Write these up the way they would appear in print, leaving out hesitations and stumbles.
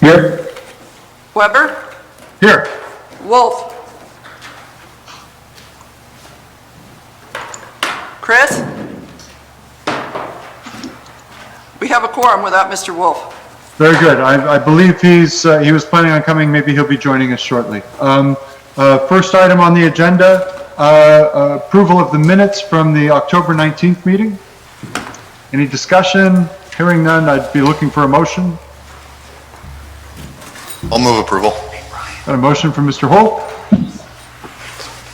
Here. Weber, Here. Wolf, Chris? We have a quorum without Mr. Wolf. Very good. I believe he was planning on coming. Maybe he'll be joining us shortly. First item on the agenda, approval of the minutes from the October 19th meeting. Any discussion? Hearing none, I'd be looking for a motion. I'll move approval. Got a motion from Mr. Holt.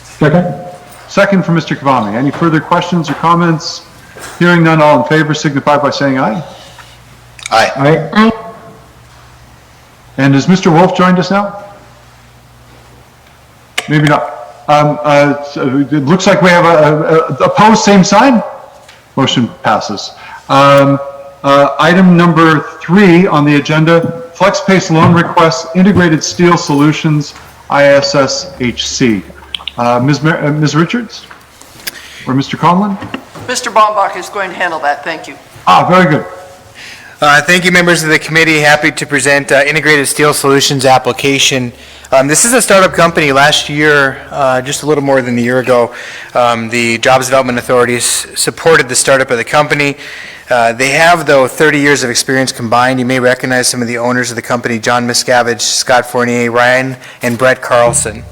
Second. Second from Mr. Kavami. Any further questions or comments? Hearing none, all in favor signify by saying aye. Aye. Aye. And has Mr. Wolf joined us now? Maybe not. So it looks like we have a opposed, same sign. Motion passes. Item number 3 on the agenda, FlexPace loan request, Integrated Steel Solutions, ISSHC. Ms. Richards or Mr. Conlon? Mr. Baumbach is going to handle that. Thank you. Very good. Thank you, members of the committee. Happy to present Integrated Steel Solutions application. This is a startup company. Last year, just a little more than a year ago, the Jobs Development Authorities supported the startup of the company. They have, though, 30 years of experience combined. You may recognize some of the owners of the company: John Miscavige, Scott Fournier, Ryan, and Brett Carlson.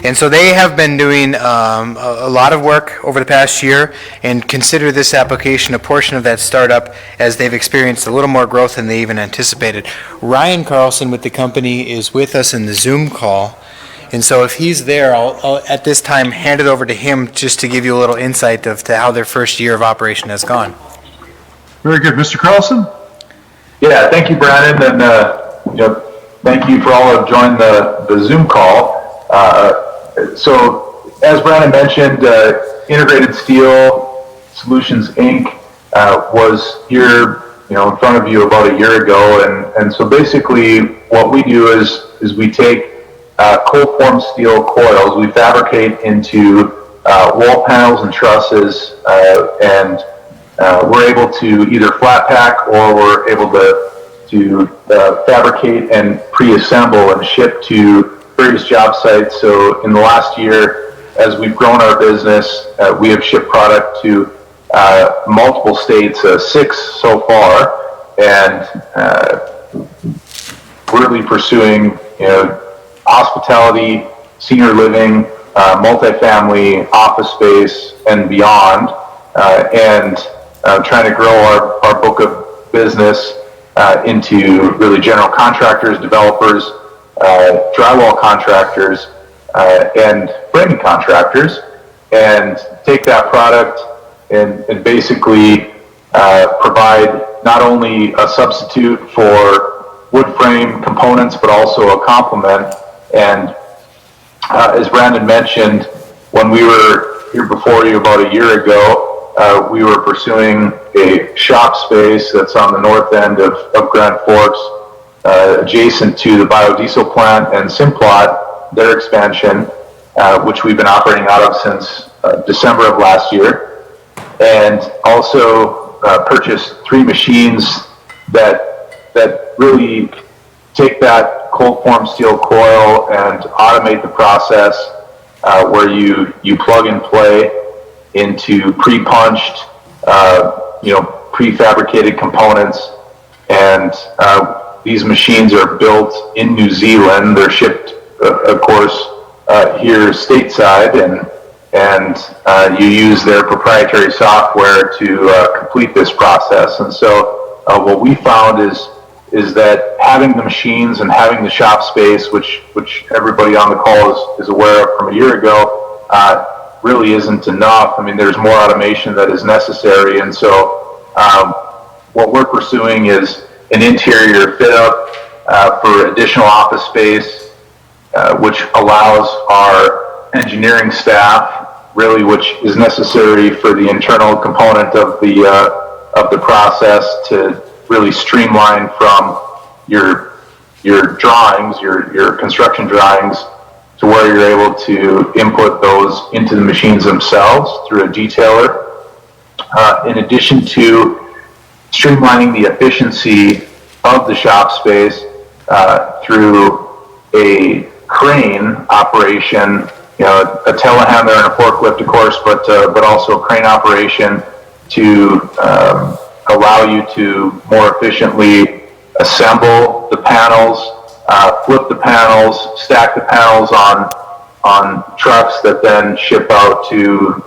And so they have been doing a lot of work over the past year, and consider this application a portion of that startup, as they've experienced a little more growth than they even anticipated. Ryan Carlson with the company is with us in the Zoom call, and so if he's there, I'll at this time hand it over to him just to give you a little insight of to how their first year of operation has gone. Very good. Mr. Carlson? Yeah, thank you, Brandon, and thank you for all who have joined the Zoom call. So, as Brandon mentioned, Integrated Steel Solutions Inc. Was here, in front of you about a year ago, and so basically what we do is we take cold formed steel coils, we fabricate into wall panels and trusses, and we're able to either flat pack, or we're able to fabricate and pre-assemble and ship to various job sites. So in the last year, as we've grown our business, we have shipped product to multiple states, 6 so far, and really pursuing hospitality, senior living, multifamily, office space, and beyond, and trying to grow our book of business into really general contractors, developers, drywall contractors, and framing contractors, and take that product and basically provide not only a substitute for wood frame components, but also a complement. And as Brandon mentioned, when we were here before you about a year ago, we were pursuing a shop space that's on the north end of Grand Forks, adjacent to the biodiesel plant and Simplot, their expansion, which we've been operating out of since December of last year, and also purchased 3 machines that really take that cold formed steel coil and automate the process, where you plug and play into pre-punched, prefabricated components, and these machines are built in New Zealand. They're shipped, of course, here stateside, and you use their proprietary software to complete this process. And so what we found is that having the machines and having the shop space, which everybody on the call is aware of from a year ago, really isn't enough. I mean, there's more automation that is necessary. And so what we're pursuing is an interior fit up for additional office space, which allows our engineering staff, really, which is necessary for the internal component of the process, to really streamline from your drawings, your construction drawings, to where you're able to input those into the machines themselves through a detailer. In addition to streamlining the efficiency of the shop space, through a crane operation, a telehandler and a forklift, of course, but also a crane operation to allow you to more efficiently assemble the panels, flip the panels, stack the panels on trucks that then ship out to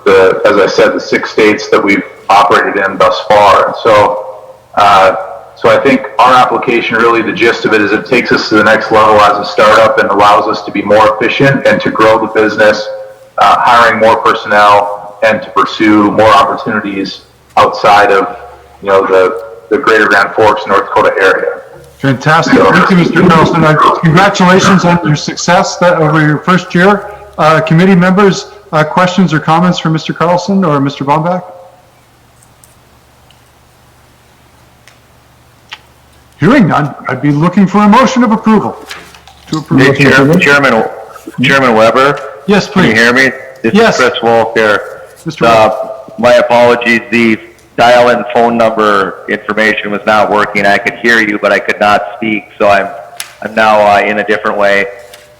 as I said, the 6 states that we've operated in thus far. So I think our application, really the gist of it is it takes us to the next level as a startup and allows us to be more efficient and to grow the business, hiring more personnel and to pursue more opportunities outside of, the greater Grand Forks, North Dakota area. Fantastic. Thank you, Mr. Carlson. Congratulations on your success over your first year. Committee members, questions or comments for Mr. Carlson or Mr. Bombach? Hearing none, I'd be looking for a motion of approval. To approve. Chairman Weber? Yes, please. Can you hear me? This Yes. is Chris Wolf here. Mr. Wolf. My apologies, the dial-in phone number information was not working. I could hear you, but I could not speak, so I'm now in a different way.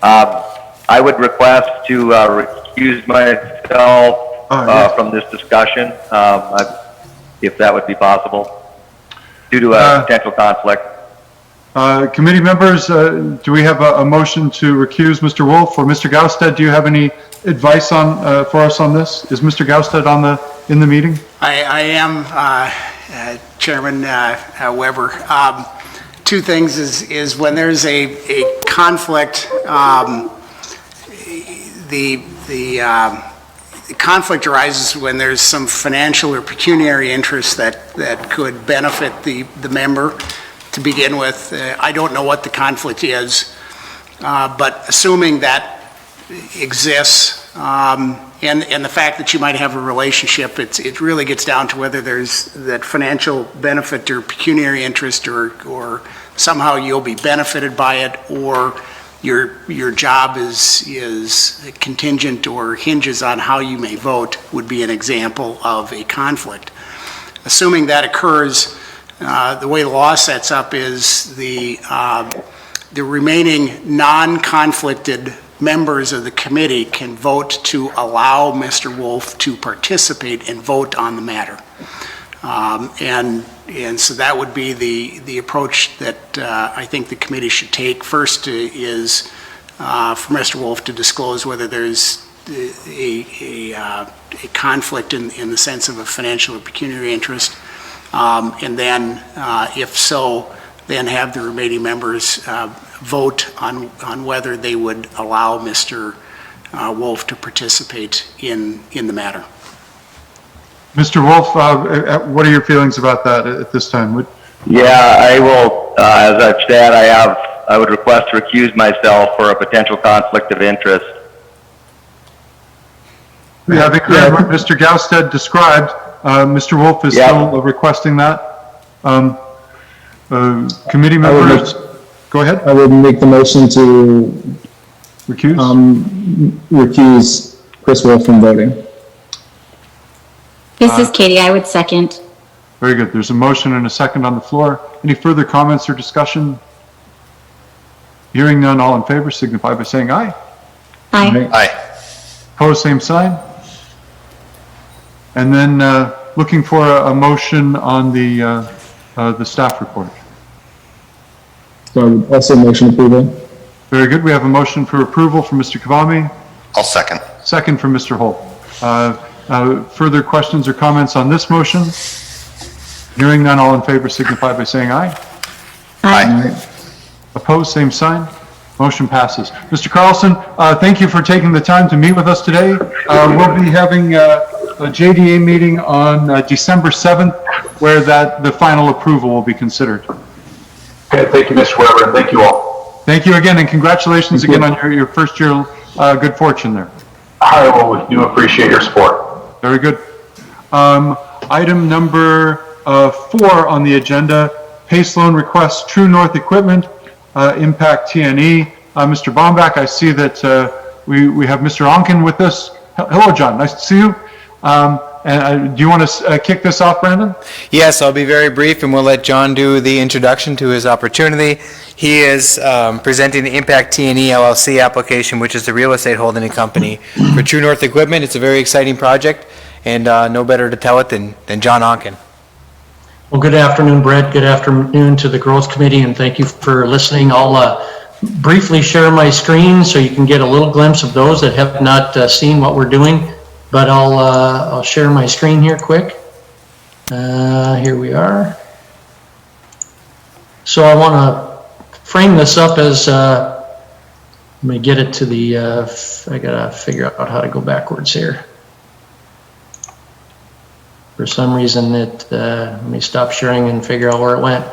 I would request to recuse myself from this discussion, if that would be possible, due to a potential conflict. Committee members, do we have a motion to recuse Mr. Wolf or Mr. Gaustad? Do you have any advice for us on this? Is Mr. Gaustad in the meeting? I am, Chairman Weber. Two things is when there's a conflict, the conflict arises when there's some financial or pecuniary interest that could benefit the member to begin with. I don't know what the conflict is, but assuming that exists, and the fact that you might have a relationship, it really gets down to whether there's that financial benefit or pecuniary interest or somehow you'll be benefited by it, or your job is contingent or hinges on how you may vote, would be an example of a conflict. Assuming that occurs, the way the law sets up is the remaining non-conflicted members of the committee can vote to allow Mr. Wolf to participate and vote on the matter. And so that would be the approach that I think the committee should take. First is for Mr. Wolf to disclose whether there's a conflict in the sense of a financial or pecuniary interest. And then, if so, then have the remaining members vote on whether they would allow Mr. Wolf to participate in the matter. Mr. Wolf, what are your feelings about that at this time? Yeah, I will, as I've said, I would request to recuse myself for a potential conflict of interest. Having heard what Mr. Gaustad described, Mr. Wolf is still requesting that. Committee members, go ahead. I would make the motion to recuse Chris Wolf from voting. This is Katie. I would second. Very good. There's a motion and a second on the floor. Any further comments or discussion? Hearing none, all in favor signify by saying aye. Aye. Aye. Opposed, same sign. And then looking for a motion on the staff report. So I would also motion approval. Very good. We have a motion for approval from Mr. Kavami, I'll second. second from Mr. Holt. Further questions or comments on this motion? Hearing none, all in favor signify by saying aye. Aye. Opposed, same sign. Motion passes. Mr. Carlson, thank you for taking the time to meet with us today. We'll be having a JDA meeting on December 7th, where the final approval will be considered. Okay, thank you, Mr. Weber, and thank you all. Thank you again, and congratulations again on your first year good fortune there. All right, well, we do appreciate your support. Very good. Item number 4 on the agenda, PACE loan request, True North Equipment, Impact TNE. Mr. Bombach, I see that we have Mr. Onken with us. Hello, John. Nice to see you. And do you want to kick this off, Brandon? Yes, I'll be very brief, and we'll let John do the introduction to his opportunity. He is presenting the Impact T&E LLC application, which is the real estate holding company for True North Equipment. It's a very exciting project, and no better to tell it than John Onken. Well, good afternoon, Brett. Good afternoon to the Growth Committee, and thank you for listening. I'll briefly share my screen so you can get a little glimpse of those that have not seen what we're doing. But I'll share my screen here quick. Here we are. So I want to frame this up as, let me get it to the, I gotta figure out how to go backwards here. For some reason let me stop sharing and figure out where it went.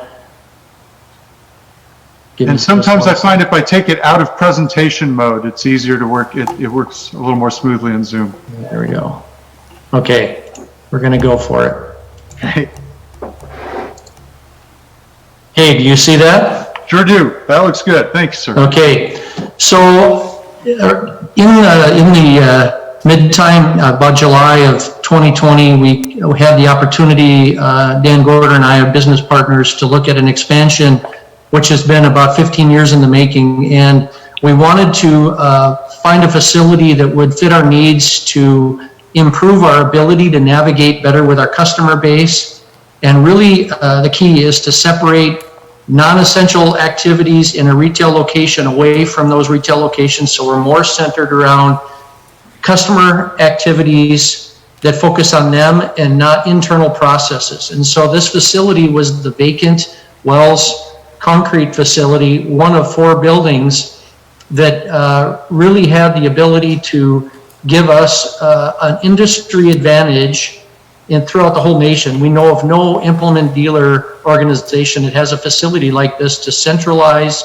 And sometimes I find if I take it out of presentation mode, it's easier to work. It works a little more smoothly in Zoom. There we go. Okay, we're going to go for it. Okay. Hey, do you see that? Sure do. That looks good. Thanks, sir. Okay, so in the mid-time, about July of 2020, we had the opportunity, Dan Gorder and I are business partners, to look at an expansion which has been about 15 years in the making. And we wanted to find a facility that would fit our needs to improve our ability to navigate better with our customer base. And really, the key is to separate non-essential activities in a retail location away from those retail locations, so we're more centered around customer activities that focus on them and not internal processes. And so this facility was the vacant Wells concrete facility, one of 4 buildings that really had the ability to give us an industry advantage throughout the whole nation. We know of no implement dealer organization that has a facility like this to centralize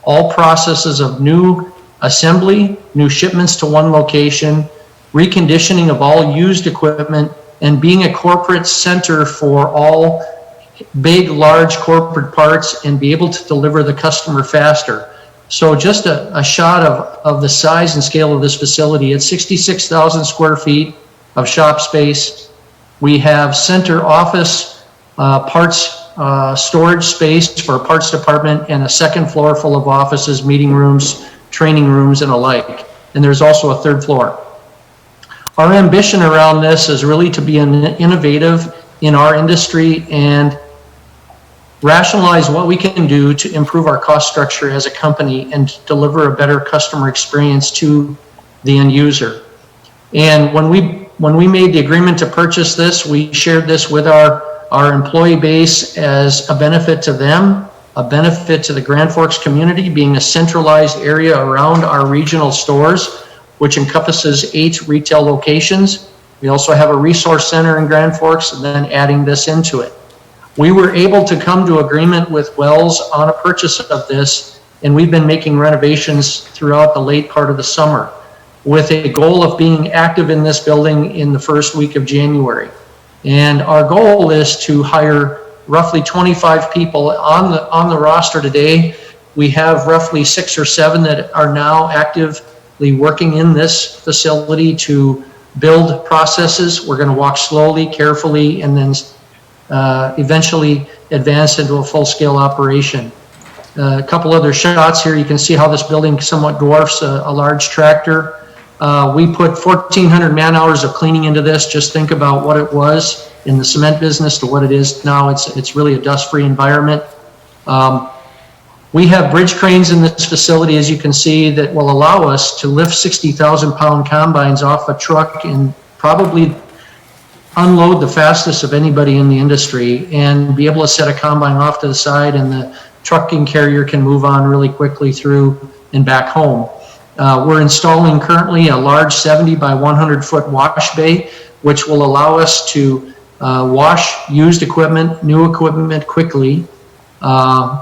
all processes of new assembly, new shipments to one location, reconditioning of all used equipment, and being a corporate center for all big, large corporate parts and be able to deliver the customer faster. So just a shot of the size and scale of this facility. It's 66,000 square feet of shop space. We have center office, parts storage space for a parts department, and a second floor full of offices, meeting rooms, training rooms, and alike. And there's also a 3rd floor. Our ambition around this is really to be innovative in our industry and rationalize what we can do to improve our cost structure as a company and deliver a better customer experience to the end user. And when we made the agreement to purchase this, we shared this with our employee base as a benefit to them, a benefit to the Grand Forks community, being a centralized area around our regional stores, which encompasses 8 retail locations. We also have a resource center in Grand Forks, and then adding this into it. We were able to come to agreement with Wells on a purchase of this, and we've been making renovations throughout the late part of the summer with a goal of being active in this building in the first week of January. And our goal is to hire roughly 25 people on the roster today. We have roughly 6 or 7 that are now actively working in this facility to build processes. We're going to walk slowly, carefully, and then eventually advance into a full-scale operation. A couple other shots here. You can see how this building somewhat dwarfs a large tractor. We put 1,400 man-hours of cleaning into this. Just think about what it was in the cement business to what it is now. It's really a dust-free environment. We have bridge cranes in this facility, as you can see, that will allow us to lift 60,000-pound combines off a truck and probably unload the fastest of anybody in the industry and be able to set a combine off to the side, and the trucking carrier can move on really quickly through and back home. We're installing currently a large 70 by 100 foot wash bay, which will allow us to wash used equipment, new equipment quickly,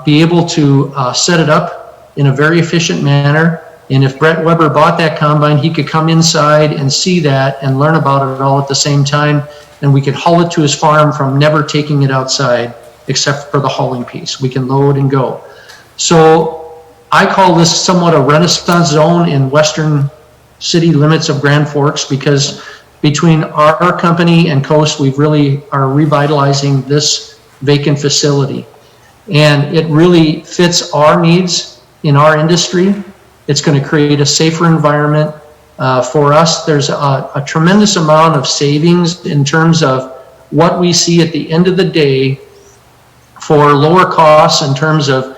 be able to set it up in a very efficient manner. And if Brett Weber bought that combine, he could come inside and see that and learn about it all at the same time. And we could haul it to his farm from never taking it outside, except for the hauling piece. We can load and go. So I call this somewhat a renaissance zone in western city limits of Grand Forks, because between our company and Coast, we really are revitalizing this vacant facility. And it really fits our needs in our industry. It's going to create a safer environment for us. There's a tremendous amount of savings in terms of what we see at the end of the day for lower costs in terms of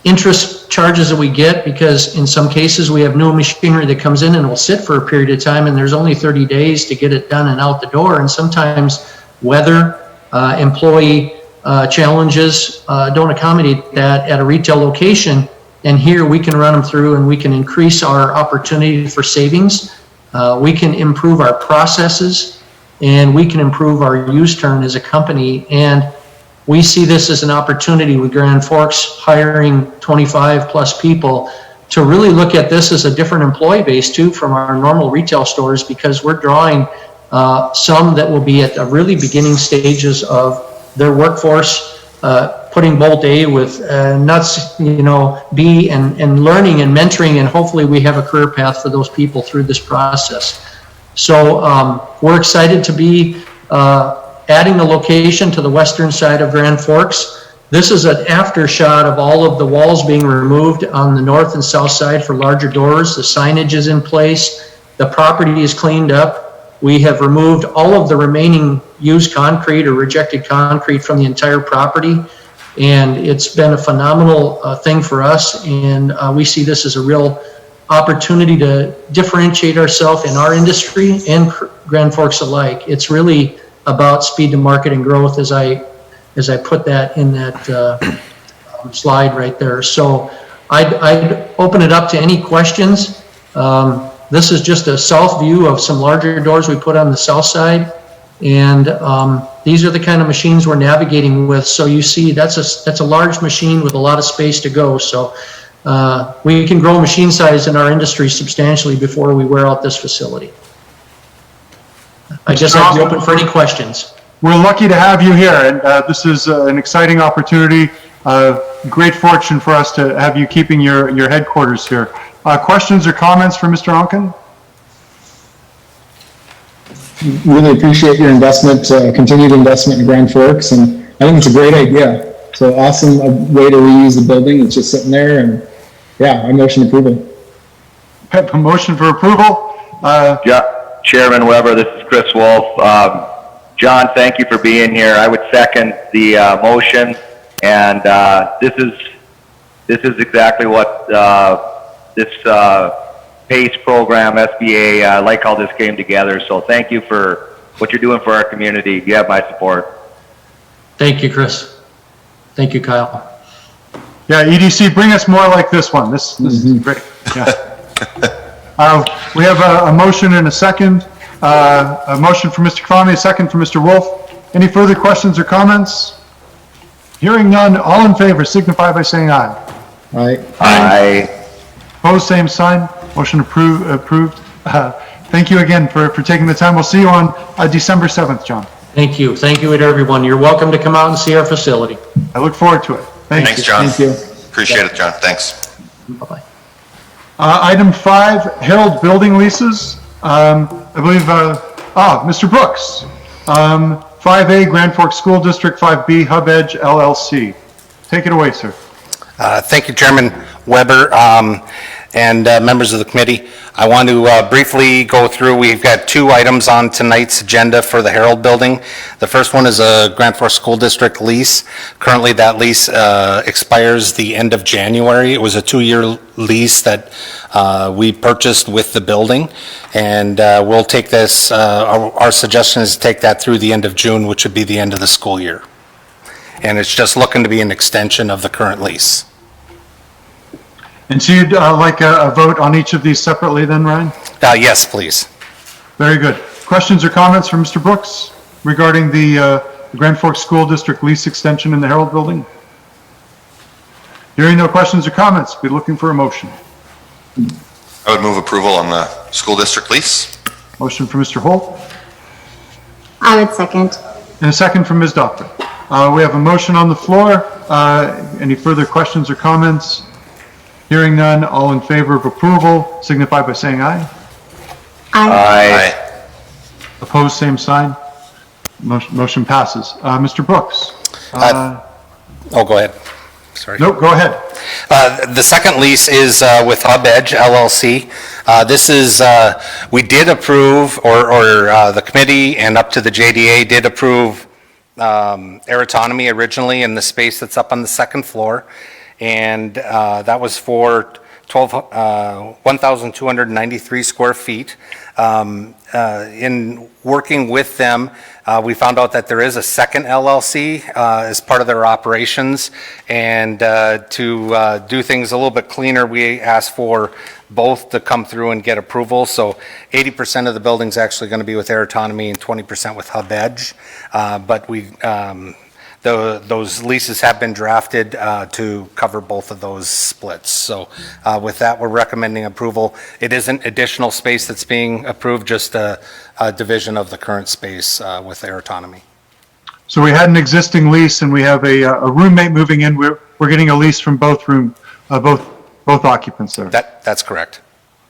interest charges that we get, because in some cases we have new machinery that comes in and will sit for a period of time, and there's only 30 days to get it done and out the door. And sometimes weather, employee challenges don't accommodate that at a retail location. And here we can run them through and we can increase our opportunity for savings. We can improve our processes and we can improve our use turn as a company. And we see this as an opportunity with Grand Forks hiring 25 plus people to really look at this as a different employee base too from our normal retail stores, because we're drawing some that will be at the really beginning stages of their workforce, putting Bolt A with nuts, B, and learning and mentoring, and hopefully we have a career path for those people through this process. So we're excited to be adding the location to the western side of Grand Forks. This is an after shot of all of the walls being removed on the north and south side for larger doors. The signage is in place. The property is cleaned up. We have removed all of the remaining used concrete or rejected concrete from the entire property. And it's been a phenomenal thing for us. And we see this as a real opportunity to differentiate ourselves in our industry and Grand Forks alike. It's really about speed to market and growth, as I put that in that slide right there. So I'd open it up to any questions. This is just a south view of some larger doors we put on the south side. And these are the kind of machines we're navigating with. So you see that's a large machine with a lot of space to go. So we can grow machine size in our industry substantially before we wear out this facility. I just have to open for any questions. We're lucky to have you here, and this is an exciting opportunity. Great fortune for us to have you keeping your headquarters here. Questions or comments for Mr. Onken? Really appreciate your investment, continued investment in Grand Forks, and I think it's a great idea. So awesome way to reuse the building. It's just sitting there, and yeah, I motion approval. I have a motion for approval. Chairman Weber, this is Chris Wolf. John, thank you for being here. I would second the motion, and this is exactly what this PACE program, SBA, I like how this came together. So thank you for what you're doing for our community. You have my support. Thank you, Chris. Thank you, Kyle. Yeah, EDC, bring us more like this one. This is great. Yeah. We have a motion and a second. A motion from Mr. Kvamme, a second from Mr. Wolf. Any further questions or comments? Hearing none, all in favor signify by saying aye. Aye. Aye. Opposed, same sign. Motion approved. Thank you again for taking the time. We'll see you on December 7th, John. Thank you. Thank you to everyone. You're welcome to come out and see our facility. I look forward to it. Thanks, John. Thank you. Appreciate it, John. Thanks. Bye-bye. Item 5, Herald building leases. I believe, Mr. Brooks. 5A, Grand Forks School District, 5B, Hub Edge LLC. Take it away, sir. Thank you, Chairman Weber, and members of the committee. I want to briefly go through, we've got 2 items on tonight's agenda for the Herald building. The first one is a Grand Forks School District lease. Currently, that lease expires the end of January. It was a 2-year lease that we purchased with the building, and we'll take this, our suggestion is to take that through the end of June, which would be the end of the school year. And it's just looking to be an extension of the current lease. And so you'd like a vote on each of these separately then, Ryan? Yes, please. Very good. Questions or comments from Mr. Brooks regarding the Grand Forks School District lease extension in the Herald building? Hearing no questions or comments, be looking for a motion. I would move approval on the school district lease. Motion from Mr. Holt I would second. and a second from Ms. Doppler. We have a motion on the floor. Any further questions or comments? Hearing none, all in favor of approval signify by saying aye. Aye. Aye. Opposed, same sign. Motion passes. Mr. Brooks? Oh, go ahead. Sorry. No, go ahead. The second lease is with Hub Edge LLC. This is, we did approve, or the committee and up to the JDA did approve air autonomy originally in the space that's up on the second floor. And that was for 1,293 square feet. In working with them, we found out that there is a second LLC as part of their operations, and to do things a little bit cleaner, we asked for both to come through and get approval. So 80% of the building's actually going to be with Air Autonomy and 20% with Hub Edge, but those leases have been drafted to cover both of those splits. So with that, we're recommending approval. It isn't additional space that's being approved, just a division of the current space with Air Autonomy. So we had an existing lease, and we have a roommate moving in. We're getting a lease from both occupants there. That's correct.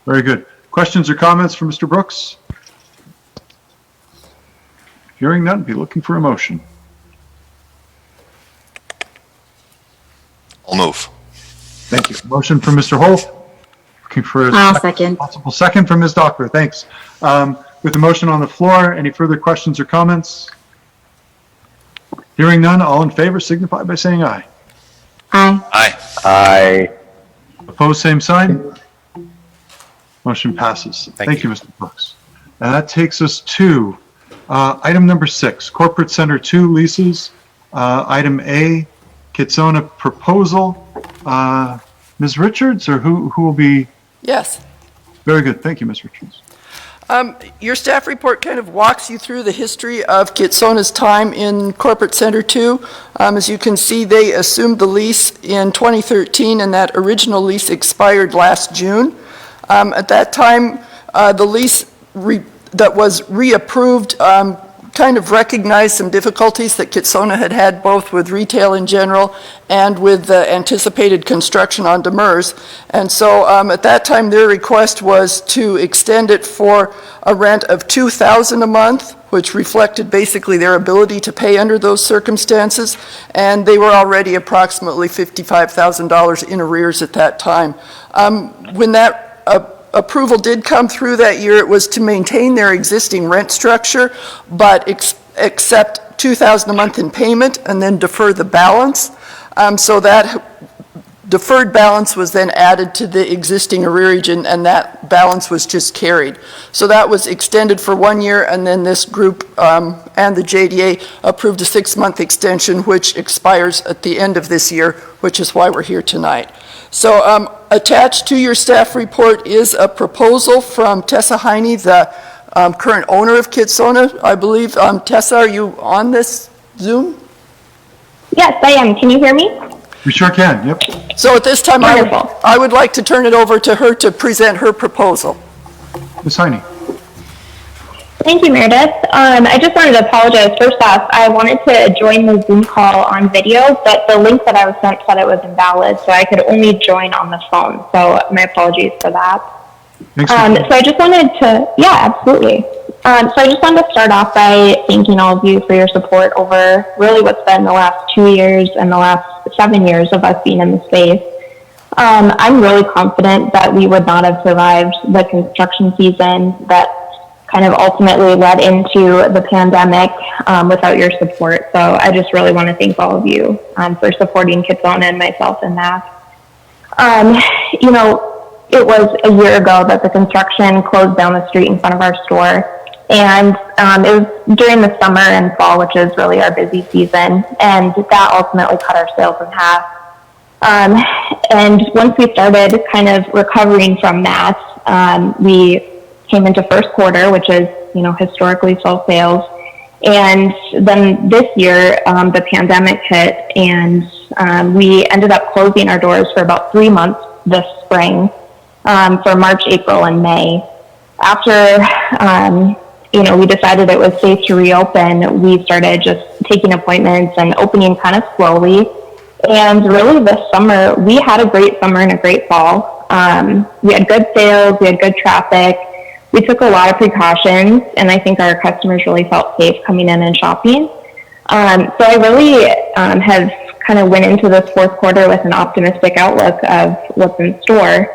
Very good. Questions or comments from Mr. Brooks? Hearing none, be looking for a motion. I'll move. Thank you. Motion from Mr. Holt. Looking for I'll second. possible second from Ms. Dockler. Thanks. With the motion on the floor, any further questions or comments? Hearing none, all in favor signify by saying aye. Aye. Aye. Aye. Opposed, same sign. Motion passes. Thank you, Mr. Brooks. And that takes us to item number 6, Corporate Center 2 leases. Item A, Kitsona proposal. Ms. Richards, or who will be? Yes. Very good. Thank you, Ms. Richards. Your staff report kind of walks you through the history of Kitsona's time in Corporate Center 2. As you can see, they assumed the lease in 2013, and that original lease expired last June. At that time, the lease that was reapproved kind of recognized some difficulties that Kitsona had had both with retail in general and with the anticipated construction on Demers. And so at that time, their request was to extend it for a rent of $2,000 a month, which reflected basically their ability to pay under those circumstances. And they were already approximately $55,000 in arrears at that time. When that approval did come through that year, it was to maintain their existing rent structure, but accept $2,000 a month in payment and then defer the balance. So that deferred balance was then added to the existing arrearage, and that balance was just carried. So that was extended for 1 year, and then this group and the JDA approved a 6-month extension, which expires at the end of this year, which is why we're here tonight. So attached to your staff report is a proposal from Tessa Heine, the current owner of Kitsona, I believe. Tessa, are you on this Zoom? Yes, I am. Can you hear me? We sure can, yep. So at this time, Wonderful. I would like to turn it over to her to present her proposal. Ms. Heine. Thank you, Meredith. I just wanted to apologize. First off, I wanted to join the Zoom call on video, but the link that I was sent said it was invalid, so I could only join on the phone. So my apologies for that. Thanks So I just wanted to, yeah, absolutely. So I just wanted to start off by thanking all of you for your support over really what's been the last 2 years and the last 7 years of us being in the space. I'm really confident that we would not have survived the construction season that kind of ultimately led into the pandemic without your support. So I just really want to thank all of you for supporting Kitsona and myself in that. You know, it was a year ago that the construction closed down the street in front of our store. And it was during the summer and fall, which is really our busy season. And that ultimately cut our sales in half. And once we started kind of recovering from that, we came into first quarter, which is, you know, historically slow sales. And then this year, the pandemic hit, and we ended up closing our doors for about 3 months this spring, for March, April, and May. After, you know, we decided it was safe to reopen, we started just taking appointments and opening kind of slowly. And really this summer, we had a great summer and a great fall. We had good sales, we had good traffic. we took a lot of precautions, and I think our customers really felt safe coming in and shopping. So I really have kind of went into this fourth quarter with an optimistic outlook of what's in store.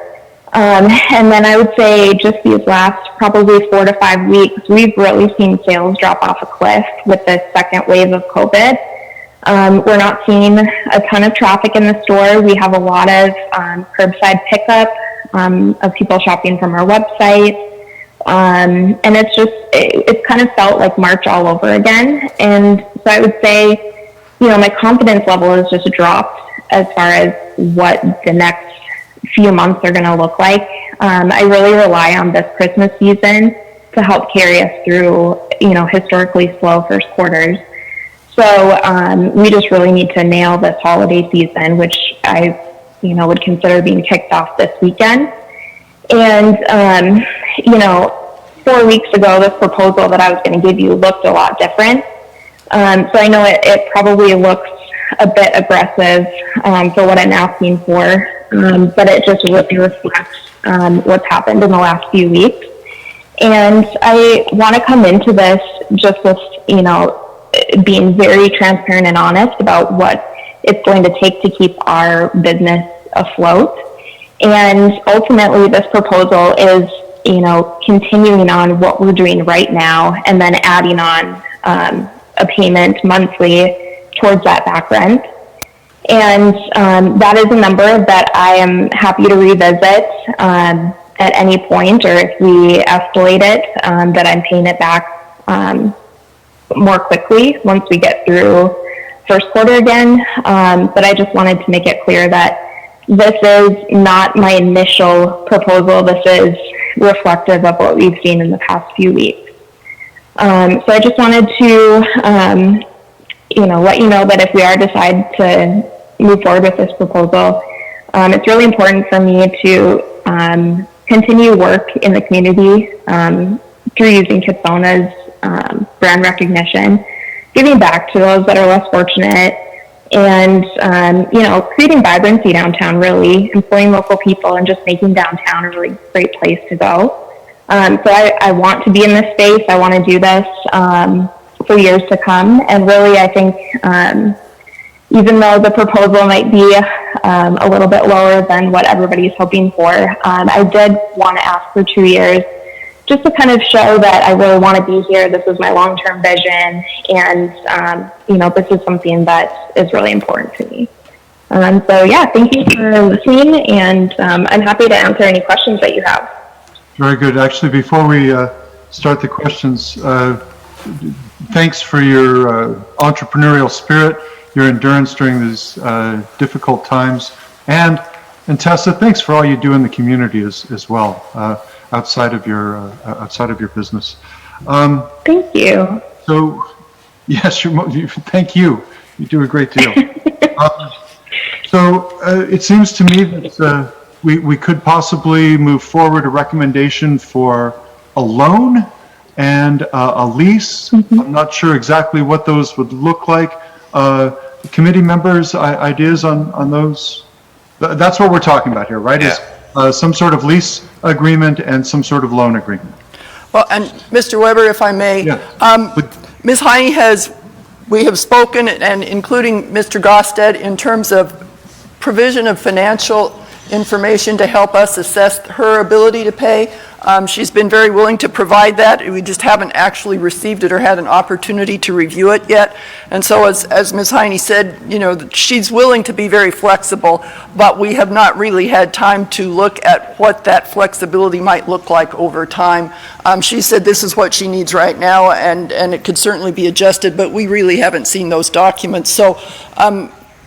And then I would say just these last probably 4 to 5 weeks, we've really seen sales drop off a cliff with the second wave of COVID. We're not seeing a ton of traffic in the store. We have a lot of curbside pickup of people shopping from our website. And it's kind of felt like March all over again. And so I would say, my confidence level has just dropped as far as what the next few months are going to look like. I really rely on this Christmas season to help carry us through, historically slow first quarters. So we just really need to nail this holiday season, which I, would consider being kicked off this weekend. And, 4 weeks ago, this proposal that I was going to give you looked a lot different. So I know it probably looks a bit aggressive for what I'm asking for, but it just really reflects what's happened in the last few weeks. And I want to come into this just with, being very transparent and honest about what it's going to take to keep our business afloat. And ultimately, this proposal is, continuing on what we're doing right now and then adding on a payment monthly towards that back rent. And that is a number that I am happy to revisit at any point, or if we escalate it, that I'm paying it back more quickly once we get through first quarter again. But I just wanted to make it clear that this is not my initial proposal. This is reflective of what we've seen in the past few weeks. So I just wanted to, let you know that if we are decide to move forward with this proposal, it's really important for me to continue work in the community through using Kitsona's brand recognition, giving back to those that are less fortunate, and creating vibrancy downtown, really employing local people and just making downtown a really great place to go. So I want to be in this space. I want to do this for years to come. And really, I think even though the proposal might be a little bit lower than what everybody's hoping for, I did want to ask for 2 years just to kind of show that I really want to be here. This is my long-term vision, and this is something that is really important to me. So yeah, thank you for listening, and I'm happy to answer any questions that you have. Very good. Actually, before we start the questions, thanks for your entrepreneurial spirit, your endurance during these difficult times, and Tessa, thanks for all you do in the community as well. Outside of your business. Thank you. So, yes, thank you. You do a great deal. So it seems to me that we could possibly move forward a recommendation for a loan and a lease. Mm-hmm. I'm not sure exactly what those would look like. Committee members, ideas on those? That's what we're talking about here, right? Yeah. Some sort of lease agreement and some sort of loan agreement. Well, and Mr. Weber, if I may, Yeah. Ms. Heine we have spoken, and including Mr. Gosted, in terms of provision of financial information to help us assess her ability to pay. She's been very willing to provide that. We just haven't actually received it or had an opportunity to review it yet. And so as Ms. Heine said, she's willing to be very flexible, but we have not really had time to look at what that flexibility might look like over time. She said this is what she needs right now, and it could certainly be adjusted, but we really haven't seen those documents. So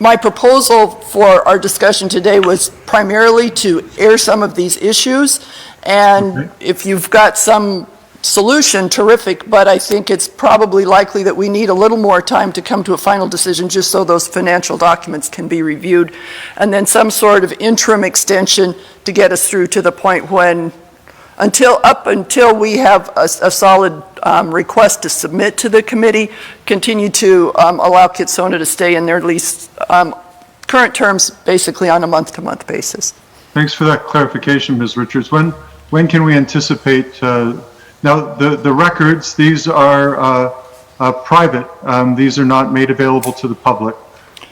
my proposal for our discussion today was primarily to air some of these issues. And if you've got some solution, terrific, but I think it's probably likely that we need a little more time to come to a final decision just so those financial documents can be reviewed. And then some sort of interim extension to get us through to the point when, until we have a solid request to submit to the committee, continue to allow Kitsona to stay in their lease current terms basically on a month-to-month basis. Thanks for that clarification, Ms. Richards. When when can we anticipate, now, the records, these are private. These are not made available to the public.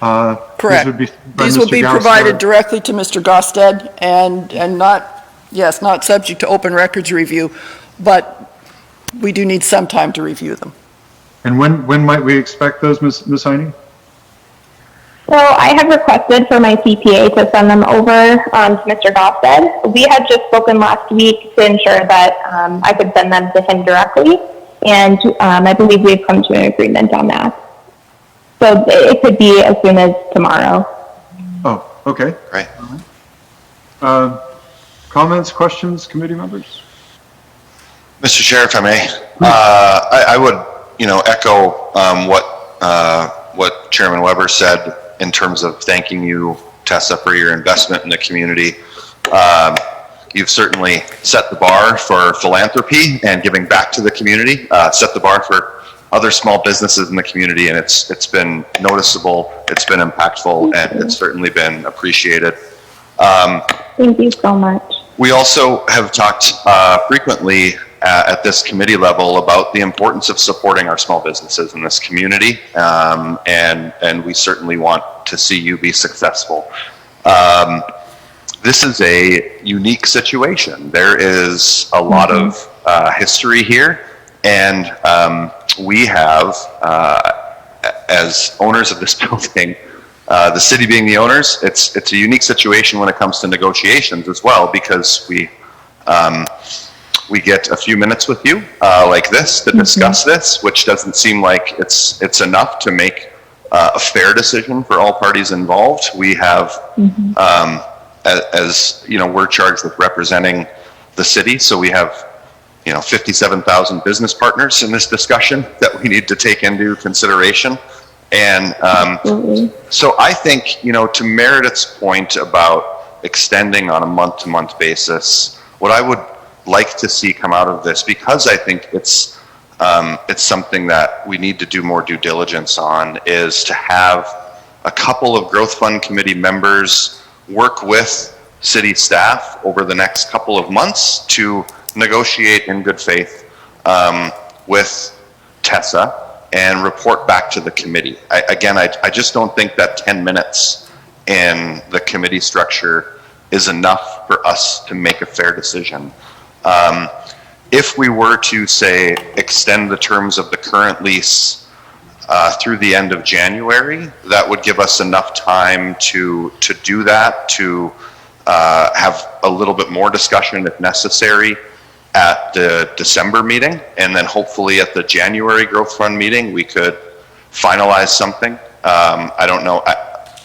Correct. These will be provided directly to Mr. Gosted and not, yes, not subject to open records review, but we do need some time to review them. And when might we expect those, Ms. Heine? So I have requested for my CPA to send them over to Mr. Gosted. We had just spoken last week to ensure that I could send them to him directly, and I believe we've come to an agreement on that. So it could be as soon as tomorrow. Oh, okay. Right. Comments, questions, committee members? Mr. Chair, if I may, I would, echo what Chairman Weber said in terms of thanking you, Tessa, for your investment in the community. You've certainly set the bar for philanthropy and giving back to the community, set the bar for other small businesses in the community, and it's been noticeable, it's been impactful, and it's certainly been appreciated. Thank you so much. We also have talked frequently at this committee level about the importance of supporting our small businesses in this community, and we certainly want to see you be successful. This is a unique situation. There is a lot of history here, and we have, as owners of this building, the city being the owners, it's a unique situation when it comes to negotiations as well, because we get a few minutes with you like this to discuss this, which doesn't seem like it's enough to make a fair decision for all parties involved. We have, as you know, we're charged with representing the city, so we have 57,000 business partners in this discussion that we need to take into consideration. And so I think, to Meredith's point about extending on a month-to-month basis, what I would like to see come out of this, because I think it's something that we need to do more due diligence on, is to have a couple of Growth Fund Committee members work with city staff over the next couple of months to negotiate in good faith with Tessa and report back to the committee. I just don't think that 10 minutes in the committee structure is enough for us to make a fair decision. If we were to, say, extend the terms of the current lease through the end of January, that would give us enough time to do that, to have a little bit more discussion if necessary at the December meeting, and then hopefully at the January Growth Fund meeting we could finalize something. I don't know,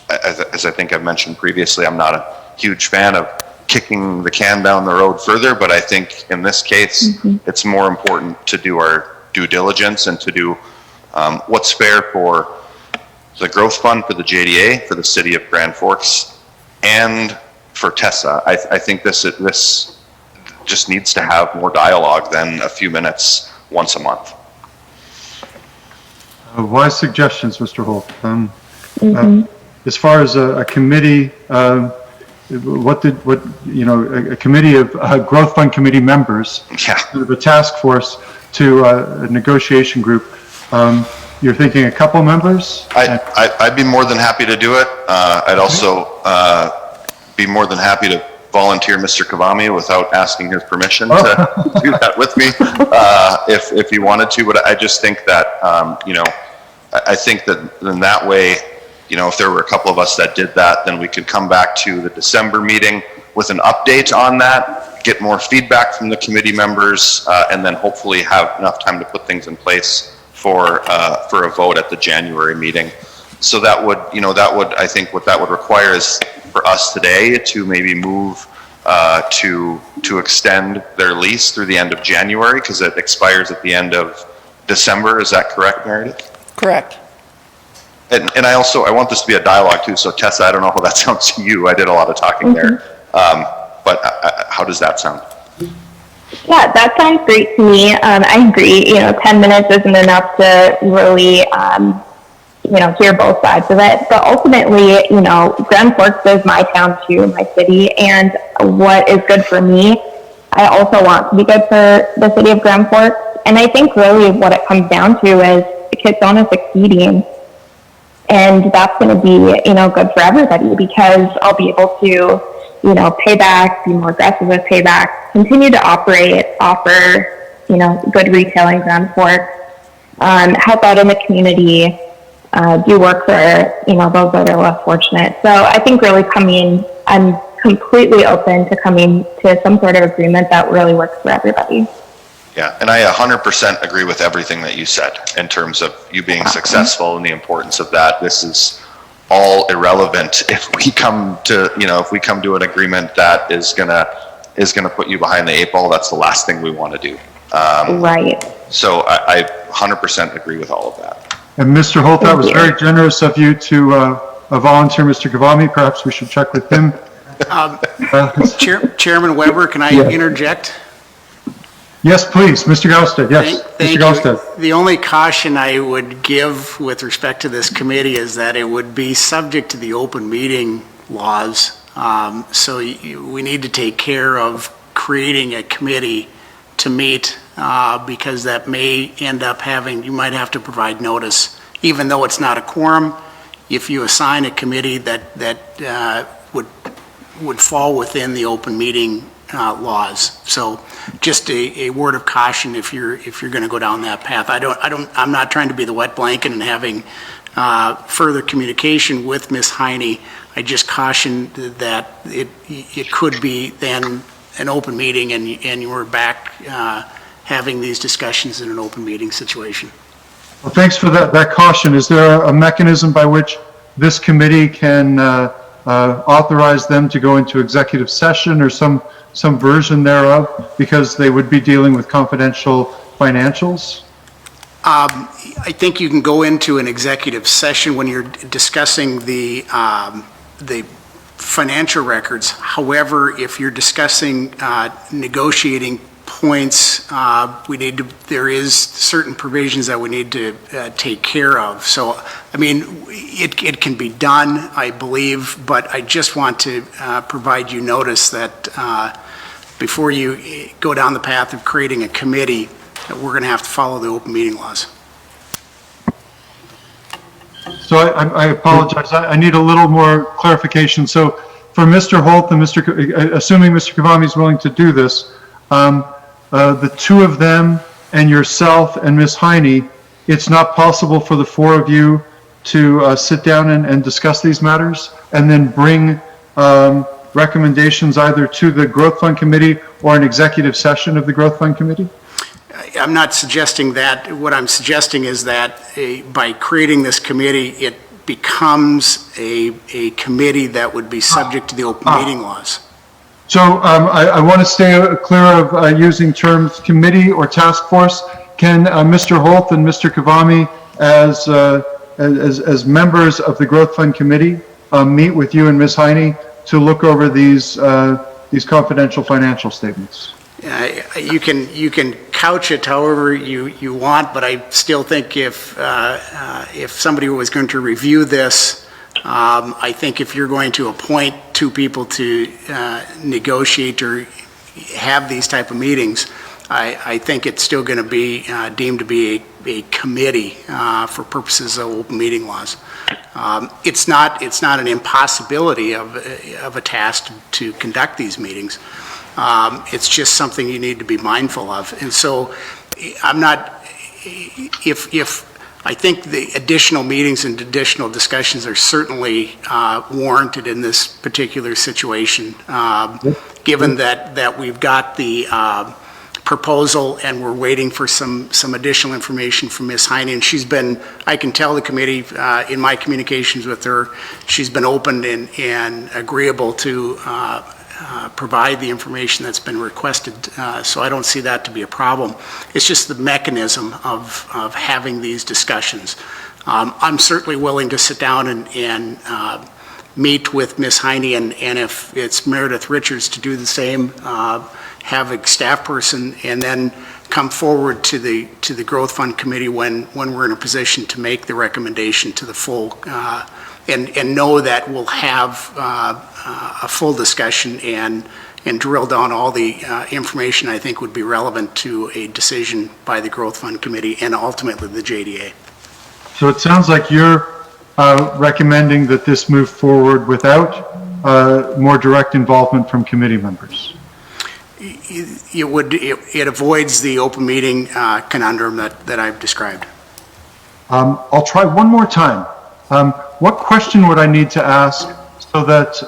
as I think I've mentioned previously, I'm not a huge fan of kicking the can down the road further, but I think in this case it's more important to do our due diligence and to do what's fair for the Growth Fund, for the JDA, for the city of Grand Forks, and for Tessa. I think this just needs to have more dialogue than a few minutes once a month. Wise suggestions, Mr. Holt. As far as a committee, a committee of Growth Fund Committee members, sort of a task force to a negotiation group. You're thinking a couple members? I'd be more than happy to do it. I'd also be more than happy to volunteer Mr. Kavami without asking his permission to do that with me, if he wanted to. But I just think that, I think that in that way, if there were a couple of us that did that, then we could come back to the December meeting with an update on that, get more feedback from the committee members, and then hopefully have enough time to put things in place for a vote at the January meeting. So that would, I think what that would require is for us today to maybe move to extend their lease through the end of January, because it expires at the end of December. Is that correct, Meredith? Correct. And I want this to be a dialogue too. So Tessa, I don't know how that sounds to you. I did a lot of talking there. But how does that sound? Yeah, that sounds great to me. I agree. 10 minutes isn't enough to really, hear both sides of it. But ultimately, Grand Forks is my town too, my city, and what is good for me I also want to be good for the city of Grand Forks. And I think really what it comes down to is Kitsona succeeding. And that's going to be, good for everybody because I'll be able to, pay back, be more aggressive with payback, continue to operate, offer, good retail in Grand Forks, help out in the community, do work for, those that are less fortunate. So I think really I'm completely open to coming to some sort of agreement that really works for everybody. Yeah, and I 100% agree with everything that you said in terms of you being successful and the importance of that. This is all irrelevant if we come to, an agreement that is gonna put you behind the eight ball. That's the last thing we want to do. Right. So I 100% agree with all of that. And Mr. Holt, that was very generous of you to volunteer Mr. Gavami. Perhaps we should check with him. Chairman Weber, can I interject? Yes, please, Mr. Gaustad, yes. Thank Mr. Gaustad. you. The only caution I would give with respect to this committee is that it would be subject to the open meeting laws. So we need to take care of creating a committee to meet because that may end up you might have to provide notice, even though it's not a quorum. If you assign a committee that would fall within the open meeting laws. So just a word of caution if you're going to go down that path. I'm not trying to be the wet blanket and having further communication with Ms. Heine. I just caution that it could be then an open meeting and you were back having these discussions in an open meeting situation. Well, thanks for that caution. Is there a mechanism by which this committee can authorize them to go into executive session or some version thereof, because they would be dealing with confidential financials? I think you can go into an executive session when you're discussing the financial records. However, if you're discussing negotiating points, there is certain provisions that we need to take care of. So, I mean, it can be done, I believe, but I just want to provide you notice that before you go down the path of creating a committee, that we're going to have to follow the open meeting laws. So I apologize. I need a little more clarification. So for Mr. Holt and assuming Mr. Gavami is willing to do this, the two of them and yourself and Ms. Heine, it's not possible for the four of you to sit down and discuss these matters and then bring recommendations either to the Growth Fund Committee or an executive session of the Growth Fund Committee? I'm not suggesting that. What I'm suggesting is that by creating this committee, it becomes a committee that would be subject to the open meeting laws. So I want to stay clear of using terms committee or task force. Can Mr. Holt and Mr. Gavami, as members of the Growth Fund Committee, meet with you and Ms. Heine to look over these confidential financial statements? You can couch it however you want, but I still think if somebody was going to review this, I think if you're going to appoint two people to negotiate or have these type of meetings, I think it's still going to be deemed to be a committee for purposes of open meeting laws. It's not an impossibility of a task to conduct these meetings. It's just something you need to be mindful of. And so I think the additional meetings and additional discussions are certainly warranted in this particular situation, given that we've got the proposal and we're waiting for some additional information from Ms. Heine. And I can tell the committee in my communications with her, she's been open and agreeable to provide the information that's been requested, so I don't see that to be a problem. It's just the mechanism of having these discussions. I'm certainly willing to sit down and meet with Ms. Heine, and if it's Meredith Richards to do the same, have a staff person, and then come forward to the Growth Fund Committee when we're in a position to make the recommendation to the full, and know that we'll have a full discussion and and drill down all the information I think would be relevant to a decision by the Growth Fund Committee and ultimately the JDA. So it sounds like you're recommending that this move forward without more direct involvement from committee members. It avoids the open meeting conundrum that I've described. I'll try one more time. What question would I need to ask so that